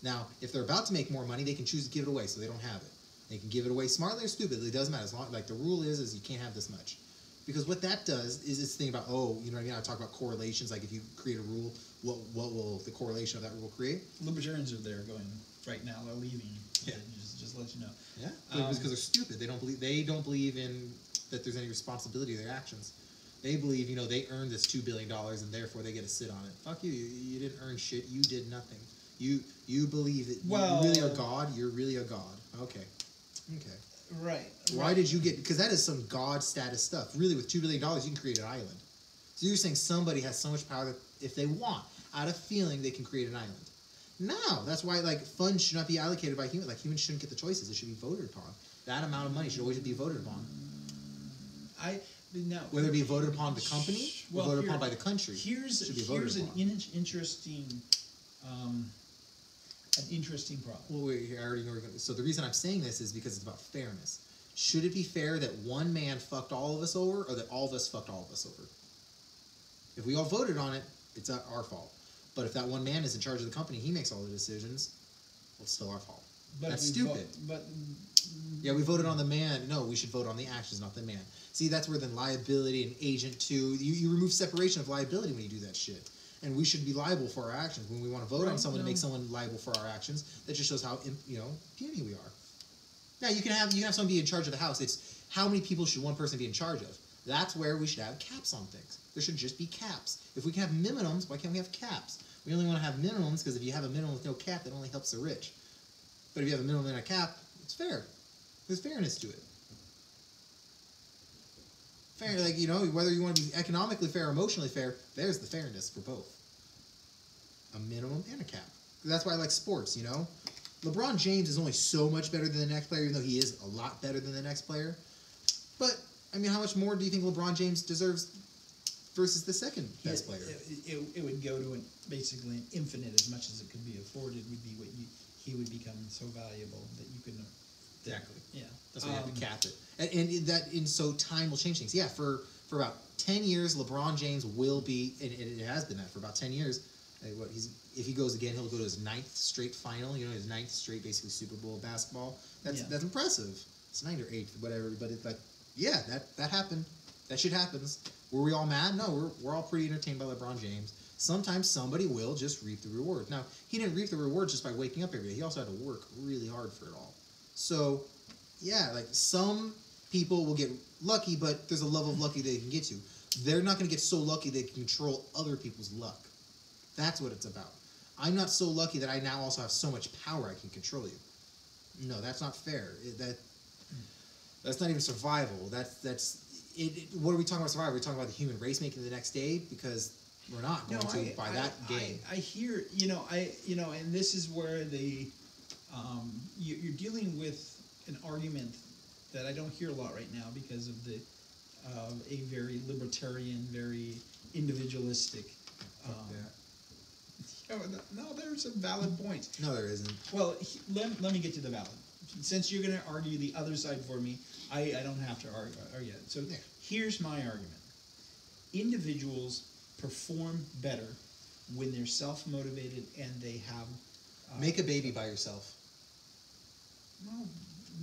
Now, if they're about to make more money, they can choose to give it away, so they don't have it. They can give it away smartly or stupidly. It doesn't matter. As long, like, the rule is you can't have this much. Because what that does is it's thinking about, I talk about correlations. Like, if you create a rule, what will the correlation of that rule create? Libertarians are there going right now. They're leaving. Yeah. Just let you know. Yeah. Because they're stupid. They don't believe in that there's any responsibility of their actions. They believe, they earned this $2 billion and therefore they get to sit on it. Fuck you. You didn't earn shit. You did nothing. You believe that you really are God. You're really a God. Okay. Right. Why did you get... Because that is some God status stuff. Really, with $2 billion, you can create an island. So you're saying somebody has so much power that if they want, out of feeling, they can create an island. No. That's why, funds should not be allocated by humans. Like, humans shouldn't get the choices. It should be voted upon. That amount of money should always be voted upon. No. Whether it be voted upon the company or voted upon by the country. Here's an interesting problem. Well, wait, I already know. So the reason I'm saying this is because it's about fairness. Should it be fair that one man fucked all of us over, or that all of us fucked all of us over? If we all voted on it, it's our fault. But if that one man is in charge of the company, he makes all the decisions, well, it's still our fault. That's stupid. Yeah, we voted on the man. No, we should vote on the actions, not the man. See, that's where then liability and agent two, you remove separation of liability when you do that shit. And we should be liable for our actions. When we want to vote on someone to make someone liable for our actions, that just shows how puny we are. Now, you can have someone be in charge of the house. It's how many people should one person be in charge of? That's where we should have caps on things. There should just be caps. If we can have minimums, why can't we have caps? We only want to have minimums because if you have a minimum with no cap, that only helps the rich. But if you have a minimum and a cap, it's fair. There's fairness to it. Fair, whether you want to be economically fair or emotionally fair, there's the fairness for both. A minimum and a cap. That's why I like sports, LeBron James is only so much better than the next player, even though he is a lot better than the next player. But, how much more do you think LeBron James deserves versus the second best player? It would go to basically an infinite, as much as it could be afforded, would be what he would become so valuable that you couldn't... Exactly. Yeah. That's why you have to cap it. And so time will change things. Yeah, for about 10 years, LeBron James will be, and it has been that for about 10 years. If he goes again, he'll go to his 9th straight final. His 9th straight, basically Super Bowl basketball. That's impressive. It's 9th or 8th, whatever. But it's that happened. That shit happens. Were we all mad? No, we're all pretty entertained by LeBron James. Sometimes somebody will just reap the reward. Now, he didn't reap the reward just by waking up every day. He also had to work really hard for it all. So, yeah, some people will get lucky, but there's a level of lucky they can get to. They're not going to get so lucky they can control other people's luck. That's what it's about. I'm not so lucky that I now also have so much power I can control you. No, that's not fair. That's not even survival. What are we talking about survival? Are we talking about the human race making the next day? Because we're not going to by that game. I hear, and this is where you're dealing with an argument that I don't hear a lot right now because of a very libertarian, very individualistic. No, there's some valid points. No, there isn't. Well, let me get to the valid. Since you're going to argue the other side for me, I don't have to argue it. So here's my argument. Individuals perform better when they're self-motivated and they have Make a baby by yourself.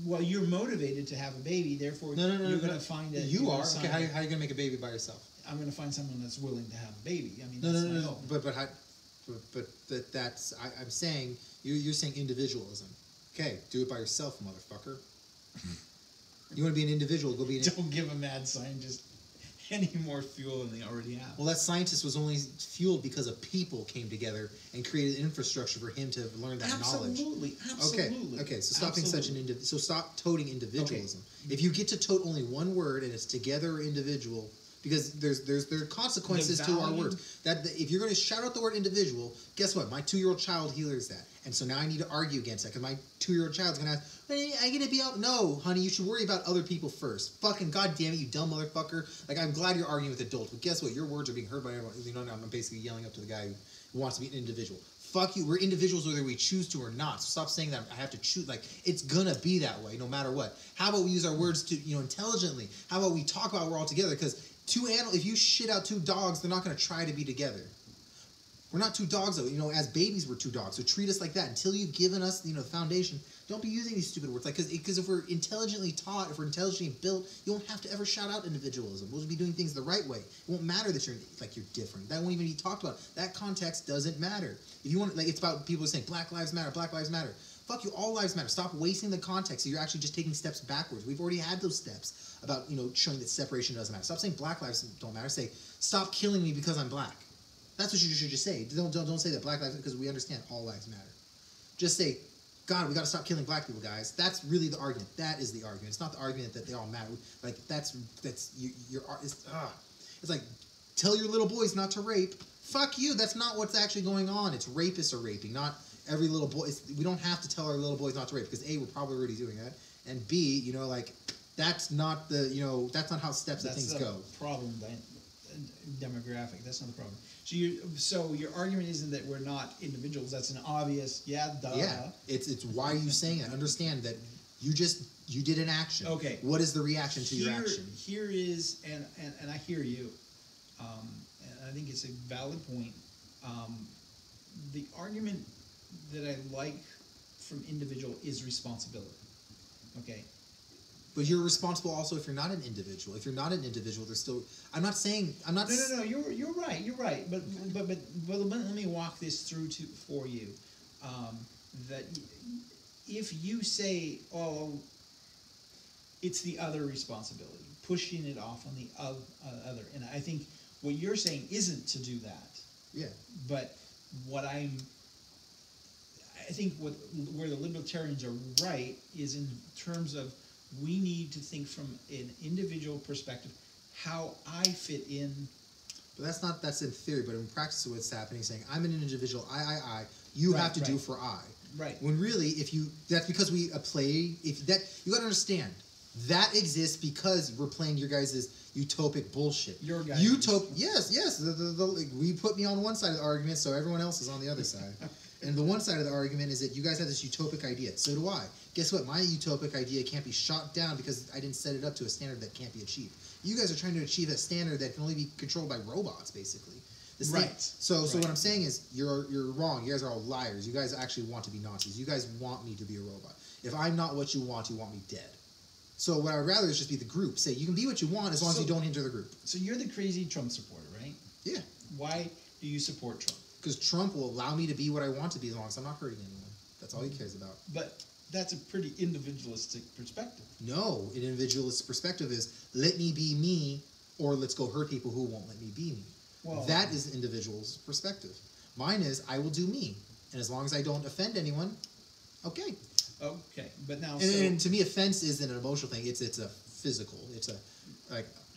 Well, you're motivated to have a baby, therefore you're going to find it. You are. Okay, how are you going to make a baby by yourself? I'm going to find someone that's willing to have a baby. I mean, No. But that's I'm saying you're saying individualism. Okay, do it by yourself, motherfucker. You want to be an individual? Go be an. Don't give a mad scientist any more fuel than they already have. Well, that scientist was only fueled because a people came together and created infrastructure for him to learn that knowledge. Absolutely. Okay. So stop being such an so stop toting individualism. Okay. If you get to tote only one word and it's together or individual, because there are consequences to our words. If you're going to shout out the word individual, guess what? My 2-year-old child hears that, and so now I need to argue against that because my 2-year-old child's going to ask, "Hey, I get to be out?" No, honey, you should worry about other people first. Fucking goddamn it, you dumb motherfucker! Like, I'm glad you're arguing with adults, but guess what? Your words are being heard by everyone. You know, I'm basically yelling up to the guy who wants to be an individual. Fuck you. We're individuals whether we choose to or not. So stop saying that I have to choose. Like, it's gonna be that way no matter what. How about we use our words to intelligently? How about we talk about we're all together? Because if you shit out 2 dogs, they're not going to try to be together. We're not 2 dogs, though. As babies, we're 2 dogs. So treat us like that until you've given us, the foundation. Don't be using these stupid words. Like, because if we're intelligently taught, if we're intelligently built, you won't have to ever shout out individualism. We'll just be doing things the right way. It won't matter that you're different. That won't even be talked about. That context doesn't matter. If you want, it's about people saying Black Lives Matter, Black Lives Matter. Fuck you, all lives matter. Stop wasting the context. So you're actually just taking steps backwards. We've already had those steps about, showing that separation doesn't matter. Stop saying Black lives don't matter. Say, stop killing me because I'm black. That's what you should just say. Don't say that Black lives, because we understand all lives matter. Just say, God, we got to stop killing black people, guys. That's really the argument. That is the argument. It's not the argument that they all matter. Like, it's like, tell your little boys not to rape. Fuck you. That's not what's actually going on. It's rapists are raping, not every little boy. We don't have to tell our little boys not to rape, because A, we're probably already doing that, and B, that's not that's not how steps of things go. Problem demographic. That's not the problem. So your argument isn't that we're not individuals. That's an obvious duh. Yeah. It's why are you saying that? Understand that you did an action. Okay. What is the reaction to your action? Here is and I hear you. And I think it's a valid point. The argument that I like from individual is responsibility. Okay. But you're responsible also if you're not an individual. If you're not an individual, there's still. No. You're right. But let me walk this through for you. That if you say, "Oh, it's the other responsibility," pushing it off on the other, and I think what you're saying isn't to do that. Yeah. But I think where the libertarians are right is in terms of we need to think from an individual perspective how I fit in. But that's in theory, but in practice what's happening is saying, I'm an individual, I, you have to do for I. Right. When really, that's because we play, you gotta understand, that exists because we're playing your guys' utopic bullshit. Your guys. Yes. We put me on one side of the argument, so everyone else is on the other side. And the one side of the argument is that you guys have this utopic idea. So do I. Guess what? My utopic idea can't be shot down because I didn't set it up to a standard that can't be achieved. You guys are trying to achieve a standard that can only be controlled by robots, basically. Right. So what I'm saying is you're wrong. You guys are all liars. You guys actually want to be Nazis. You guys want me to be a robot. If I'm not what you want me dead. So what I'd rather is just be the group. Say, you can be what you want as long as you don't hinder the group. So you're the crazy Trump supporter, right? Yeah. Why do you support Trump? Because Trump will allow me to be what I want to be as long as I'm not hurting anyone. That's all he cares about. But that's a pretty individualistic perspective. No, an individualist perspective is let me be me, or let's go hurt people who won't let me be me. Well, that is an individual's perspective. Mine is I will do me, and as long as I don't offend anyone, okay. Okay, but now and to me, offense isn't an emotional thing. It's a physical. It's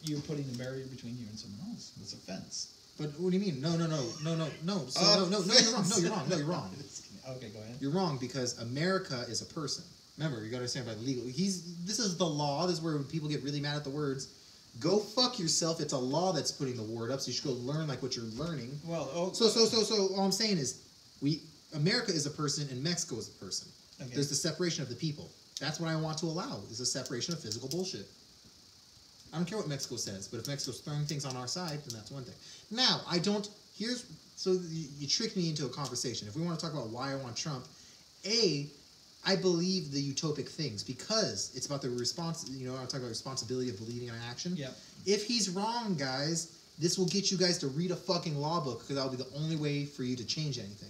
you're putting a barrier between you and someone else. That's offense. But what do you mean? No. So, you're wrong. No, you're wrong. Okay, go ahead. You're wrong because America is a person. Remember, you got to understand about legal. This is the law. This is where people get really mad at the words. Go fuck yourself. It's a law that's putting the word up, so you should go learn like what you're learning. Well, so all I'm saying is, America is a person and Mexico is a person. Okay. There's the separation of the people. That's what I want to allow. Is a separation of physical bullshit. I don't care what Mexico says, but if Mexico's throwing things on our side, then that's one thing. Now, you tricked me into a conversation. If we want to talk about why I want Trump, I believe the utopic things because it's about the response. You know, I talk about responsibility of believing in action. Yeah. If he's wrong, guys, this will get you guys to read a fucking law book because that'll be the only way for you to change anything.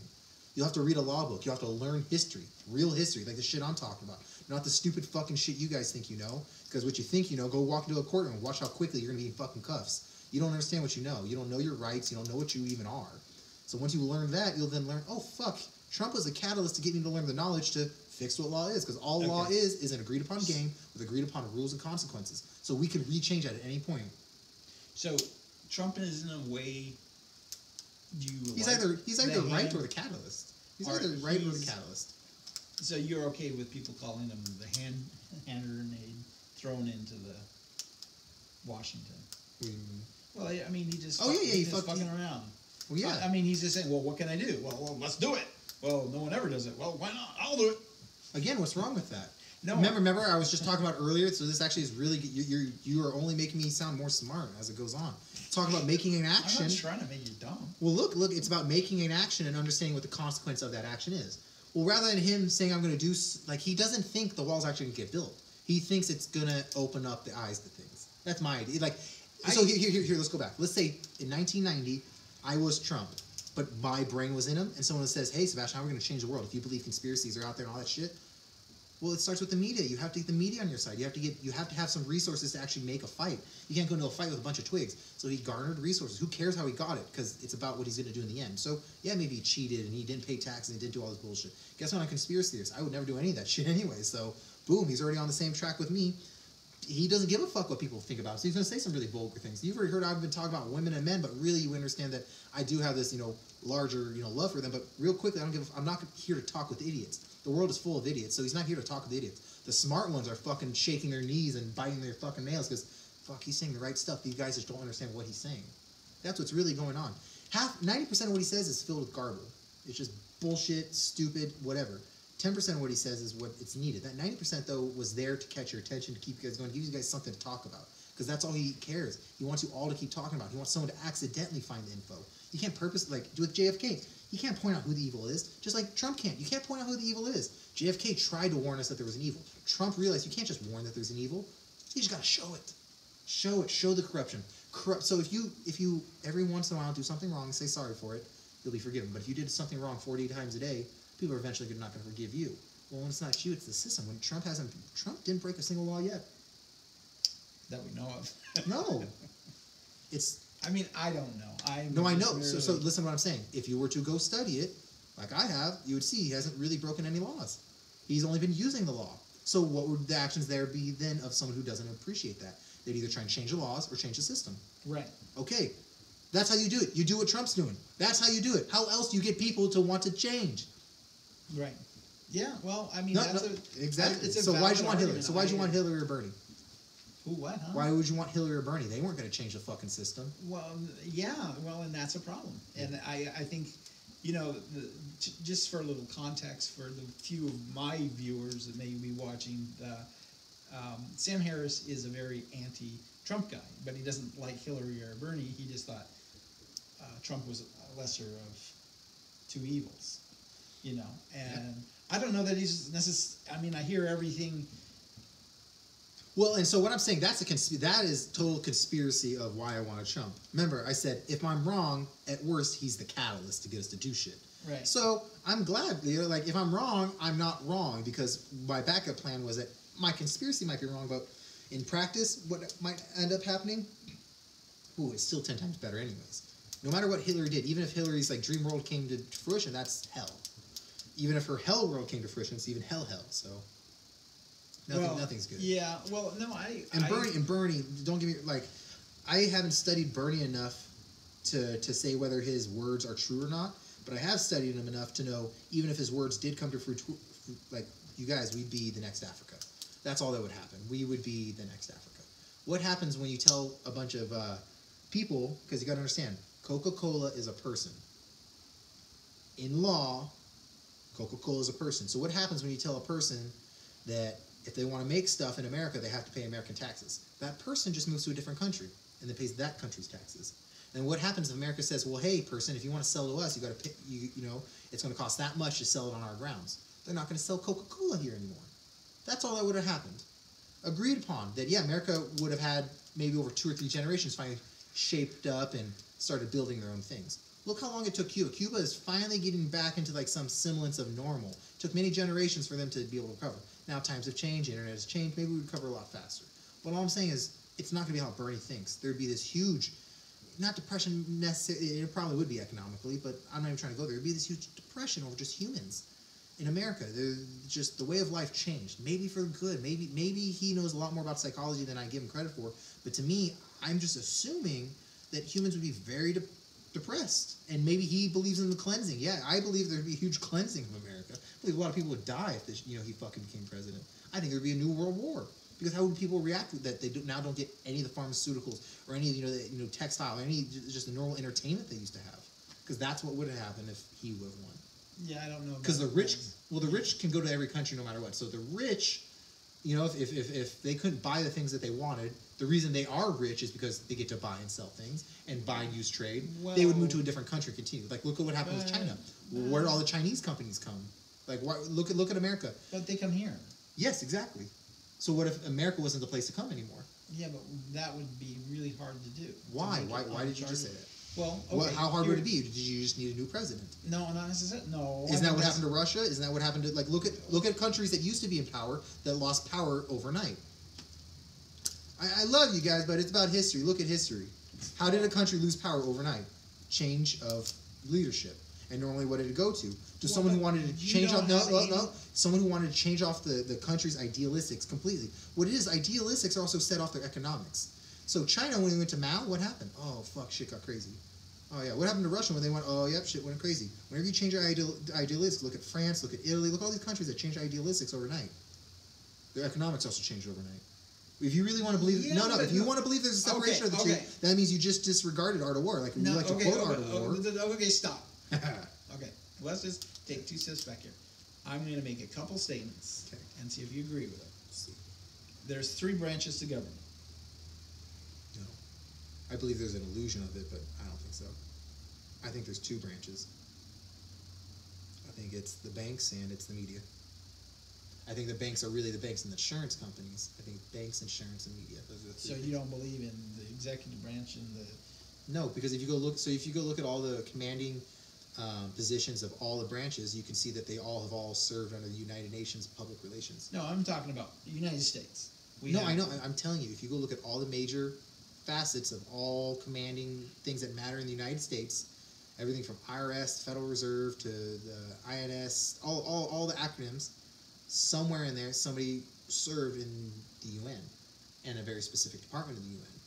You'll have to read a law book. You'll have to learn history, real history, like the shit I'm talking about. Not the stupid fucking shit you guys think you know. Because what you think you know, go walk into a courtroom and watch how quickly you're going to be in fucking cuffs. You don't understand what you know. You don't know your rights. You don't know what you even are. So once you learn that, you'll then learn, oh, fuck, Trump was a catalyst to get me to learn the knowledge to fix what law is. Because all law is an agreed upon game with agreed upon rules and consequences. So we can rechange that at any point. So Trump is in a way He's either right or the catalyst. He's either right or the catalyst. So you're okay with people calling him the hand grenade thrown into the Washington? Well, I mean, he just he's just fucking around. Well, yeah. I mean, he's just saying, well, what can I do? Well, let's do it. Well, no one ever does it. Well, why not? I'll do it. Again, what's wrong with that? No. Remember, I was just talking about earlier. So this actually is really you are only making me sound more smart as it goes on. Talking about making an action. I'm not trying to make you dumb. Well, look, it's about making an action and understanding what the consequence of that action is. Well, rather than him saying I'm going to do, like, he doesn't think the wall's actually going to get built. He thinks it's going to open up the eyes to things. That's my idea. Like, so here, let's go back. Let's say in 1990, I was Trump, but my brain was in him, and someone says, hey, Sebastian, how are we going to change the world? If you believe conspiracies are out there and all that shit, well, it starts with the media. You have to get the media on your side. You have to have some resources to actually make a fight. You can't go into a fight with a bunch of twigs. So he garnered resources. Who cares how he got it? Because it's about what he's going to do in the end. So yeah, maybe he cheated and he didn't pay taxes and he didn't do all this bullshit. Guess what? I'm a conspiracy theorist. I would never do any of that shit anyway. So boom, he's already on the same track with me. He doesn't give a fuck what people think about him. So he's going to say some really vulgar things. You've already heard I've been talking about women and men, but really you understand that I do have this, larger, love for them. But real quickly, I'm not here to talk with idiots. The world is full of idiots, so he's not here to talk with idiots. The smart ones are fucking shaking their knees and biting their fucking nails because, fuck, he's saying the right stuff. These guys just don't understand what he's saying. That's what's really going on. 90% of what he says is filled with garble. It's just bullshit, stupid, whatever. 10% of what he says is what it's needed. That 90%, though, was there to catch your attention, to keep you guys going, give you guys something to talk about. Because that's all he cares. He wants you all to keep talking about it. He wants someone to accidentally find the info. You can't purposely, like, do with JFK. You can't point out who the evil is, just like Trump can't. You can't point out who the evil is. JFK tried to warn us that there was an evil. Trump realized you can't just warn that there's an evil. You just got to show it. Show it. Show the corruption. So if you every once in a while do something wrong and say sorry for it, you'll be forgiven. But if you did something wrong 40 times a day, people are eventually not going to forgive you. Well, when it's not you, it's the system. When Trump didn't break a single law yet. That we know of. No. I don't know. I know. So listen to what I'm saying. If you were to go study it, like I have, you would see he hasn't really broken any laws. He's only been using the law. So what would the actions there be then of someone who doesn't appreciate that? They'd either try and change the laws or change the system. Right. Okay. That's how you do it. You do what Trump's doing. That's how you do it. How else do you get people to want to change? Right. Yeah. Well, exactly. So why'd you want Hillary? So why'd you want Hillary or Bernie? Who, what, huh? Why would you want Hillary or Bernie? They weren't going to change the fucking system. Well, yeah. Well, and that's a problem. And I think, just for a little context for the few of my viewers that may be watching, Sam Harris is a very anti-Trump guy, but he doesn't like Hillary or Bernie. He just thought Trump was a lesser of two evils, And yeah. I don't know that he's necessarily. I hear everything. Well, and so what I'm saying, that is total conspiracy of why I want Trump. Remember, I said, if I'm wrong, at worst, he's the catalyst to get us to do shit. Right. So I'm glad, if I'm wrong, I'm not wrong, because my backup plan was that my conspiracy might be wrong, but in practice, what might end up happening, it's still 10 times better anyways. No matter what Hillary did, even if Hillary's dream world came to fruition, that's hell. Even if her hell world came to fruition, it's even hell, so... Nothing's good. Yeah, well, no, Bernie, don't give me, I haven't studied Bernie enough to say whether his words are true or not, but I have studied him enough to know even if his words did come to fruition, you guys, we'd be the next Africa. That's all that would happen. We would be the next Africa. What happens when you tell a bunch of people, because you got to understand, Coca-Cola is a person. In law, Coca-Cola is a person. So what happens when you tell a person that if they want to make stuff in America, they have to pay American taxes? That person just moves to a different country and then pays that country's taxes. And what happens if America says, well, hey, person, if you want to sell to us, you got to pay, it's going to cost that much to sell it on our grounds. they're not going to sell Coca-Cola here anymore. That's all that would have happened. Agreed upon that, yeah, America would have had maybe over 2 or 3 generations finally shaped up and started building their own things. Look how long it took Cuba. Cuba is finally getting back into like some semblance of normal. It took many generations for them to be able to recover. Now times have changed, internet has changed, maybe we'd recover a lot faster. But all I'm saying is, it's not going to be how Bernie thinks. There'd be this huge, not depression necessarily, it probably would be economically, but I'm not even trying to go there. There'd be this huge depression over just humans. In America, just the way of life changed. Maybe for good. Maybe he knows a lot more about psychology than I give him credit for. But to me, I'm just assuming that humans would be very depressed. And maybe he believes in the cleansing. Yeah, I believe there'd be a huge cleansing of America. I believe a lot of people would die if he fucking became president. I think there'd be a new world war. Because how would people react with that? They now don't get any of the pharmaceuticals or any textile or any just the normal entertainment they used to have. Because that's what would have happened if he would have won. Yeah, I don't know. Because the rich can go to every country no matter what. So the rich, if they couldn't buy the things that they wanted, the reason they are rich is because they get to buy and sell things and buy and use trade. Well, they would move to a different country and continue. Like, look at what happened with China. Where did all the Chinese companies come? Like, look at America. But they come here. Yes, exactly. So what if America wasn't the place to come anymore? Yeah, but that would be really hard to do. Why? Why did you just say that? Well, okay. How hard would it be? Did you just need a new president? No, not necessarily. No. Isn't that what happened to Russia? Isn't that what happened to look at countries that used to be in power that lost power overnight? I love you guys, but it's about history. Look at history. How did a country lose power overnight? Change of leadership. And normally, what did it go to? Someone who wanted to change off. Someone who wanted to change off the country's idealistics completely. What it is, idealistics also set off their economics. So China, when they went to Mao, what happened? Oh, fuck, shit got crazy. Oh, yeah. What happened to Russia when they went, oh, yep, shit went crazy? Whenever you change your idealistics, look at France, look at Italy, look at all these countries that change idealistics overnight. Their economics also changed overnight. If you really want to believe... if you want to believe there's a separation of the two, that means you just disregarded Art of War. Like, we like to quote Art of War. Okay, stop. Okay, let's just take 2 steps back here. I'm going to make a couple statements and see if you agree with them. There's 3 branches to government. No. I believe there's an illusion of it, but I don't think so. I think there's 2 branches. I think it's the banks and it's the media. I think the banks are really the banks and the insurance companies. I think banks, insurance, and media. Those are the 3 So you don't believe in the executive branch and the... No, because if you go look at all the commanding positions of all the branches, you can see that they all have served under the United Nations public relations. No, I'm talking about the United States. I know. I'm telling you, if you go look at all the major facets of all commanding things that matter in the United States, everything from IRS, Federal Reserve, to the INS, all the acronyms, somewhere in there, somebody served in the UN, and a very specific department of the UN.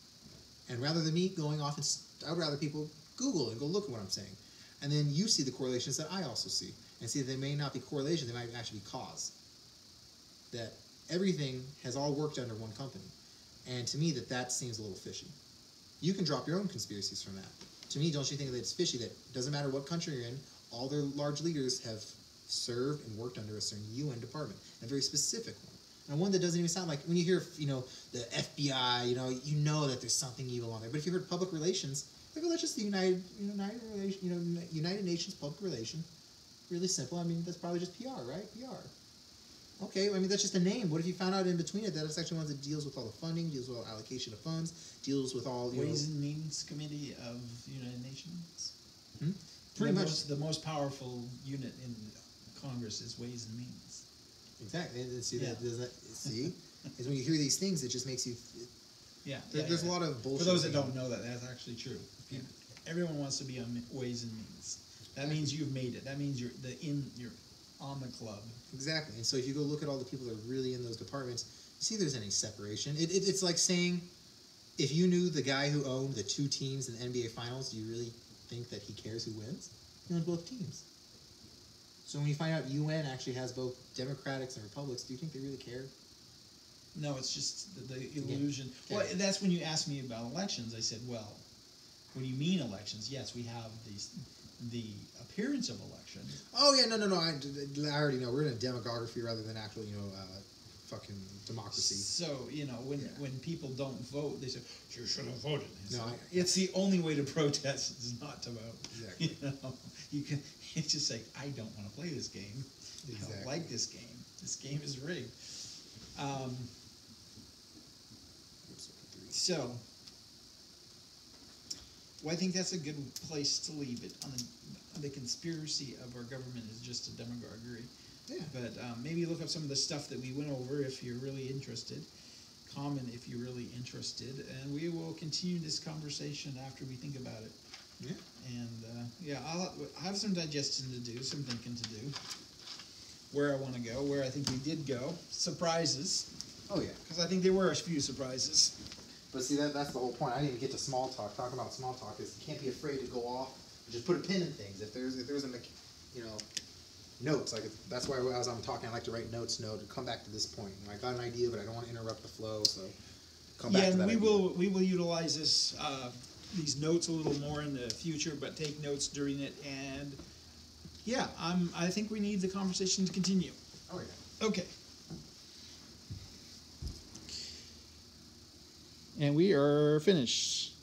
And rather than me going off, I would rather people Google and go look at what I'm saying. And then you see the correlations that I also see. And see that they may not be correlation, they might actually be cause. That everything has all worked under one company. And to me, that seems a little fishy. You can drop your own conspiracies from that. To me, don't you think that it's fishy that it doesn't matter what country you're in, all their large leaders have served and worked under a certain UN department, a very specific one. And one that doesn't even sound like, when you hear, the FBI, you know that there's something evil on there. But if you heard public relations, like, that's just the United Nations public relation. Really simple. I mean, that's probably just PR, right? PR. Okay, I mean, that's just a name. What if you found out in between it that it's actually one that deals with all the funding, deals with all allocation of funds, deals with all, Ways and Means Committee of the United Nations? Pretty much. The most powerful unit in Congress is Ways and Means. Exactly. See, is when you hear these things, it just makes you... There's a lot of bullshit. For those that don't know that's actually true. Everyone wants to be on Ways and Means. That means you've made it. That means you're on the club. Exactly. And so if you go look at all the people that are really in those departments, you see there's any separation. It's like saying, if you knew the guy who owned the 2 teams in the NBA Finals, do you really think that he cares who wins? He owns both teams. So when you find out UN actually has both Democrats and Republics, do you think they really care? No, it's just the illusion. Yeah. Well, that's when you asked me about elections. I said, well, when you mean elections, yes, we have the appearance of election. Oh, yeah, no. I already know. We're in a demography rather than actual, fucking democracy. So, you know, when people don't vote, they say, you should have voted. No, it's the only way to protest is not to vote. Exactly. You know, you can, it's just like, I don't want to play this game. Exactly. I don't like this game. This game is rigged. So, well, I think that's a good place to leave it. On the conspiracy of our government is just a demagoguery. Yeah. But maybe look up some of the stuff that we went over if you're really interested. Comment if you're really interested, and we will continue this conversation after we think about it. Yeah. And yeah, I'll have some digestion to do, some thinking to do. Where I want to go, where I think we did go, surprises. Oh yeah. Because I think there were a few surprises. But see, that's the whole point. I didn't even get to small talk. Talking about small talk is you can't be afraid to go off. Just put a pin in things. If there's a, you know, notes, like that's why as I'm talking, I like to write notes. To come back to this point. I got an idea, but I don't want to interrupt the flow. So come back to that. Yeah, and we will utilize this these notes a little more in the future, but take notes during it. And yeah, I think we need the conversation to continue. Oh yeah. Okay. And we are finished.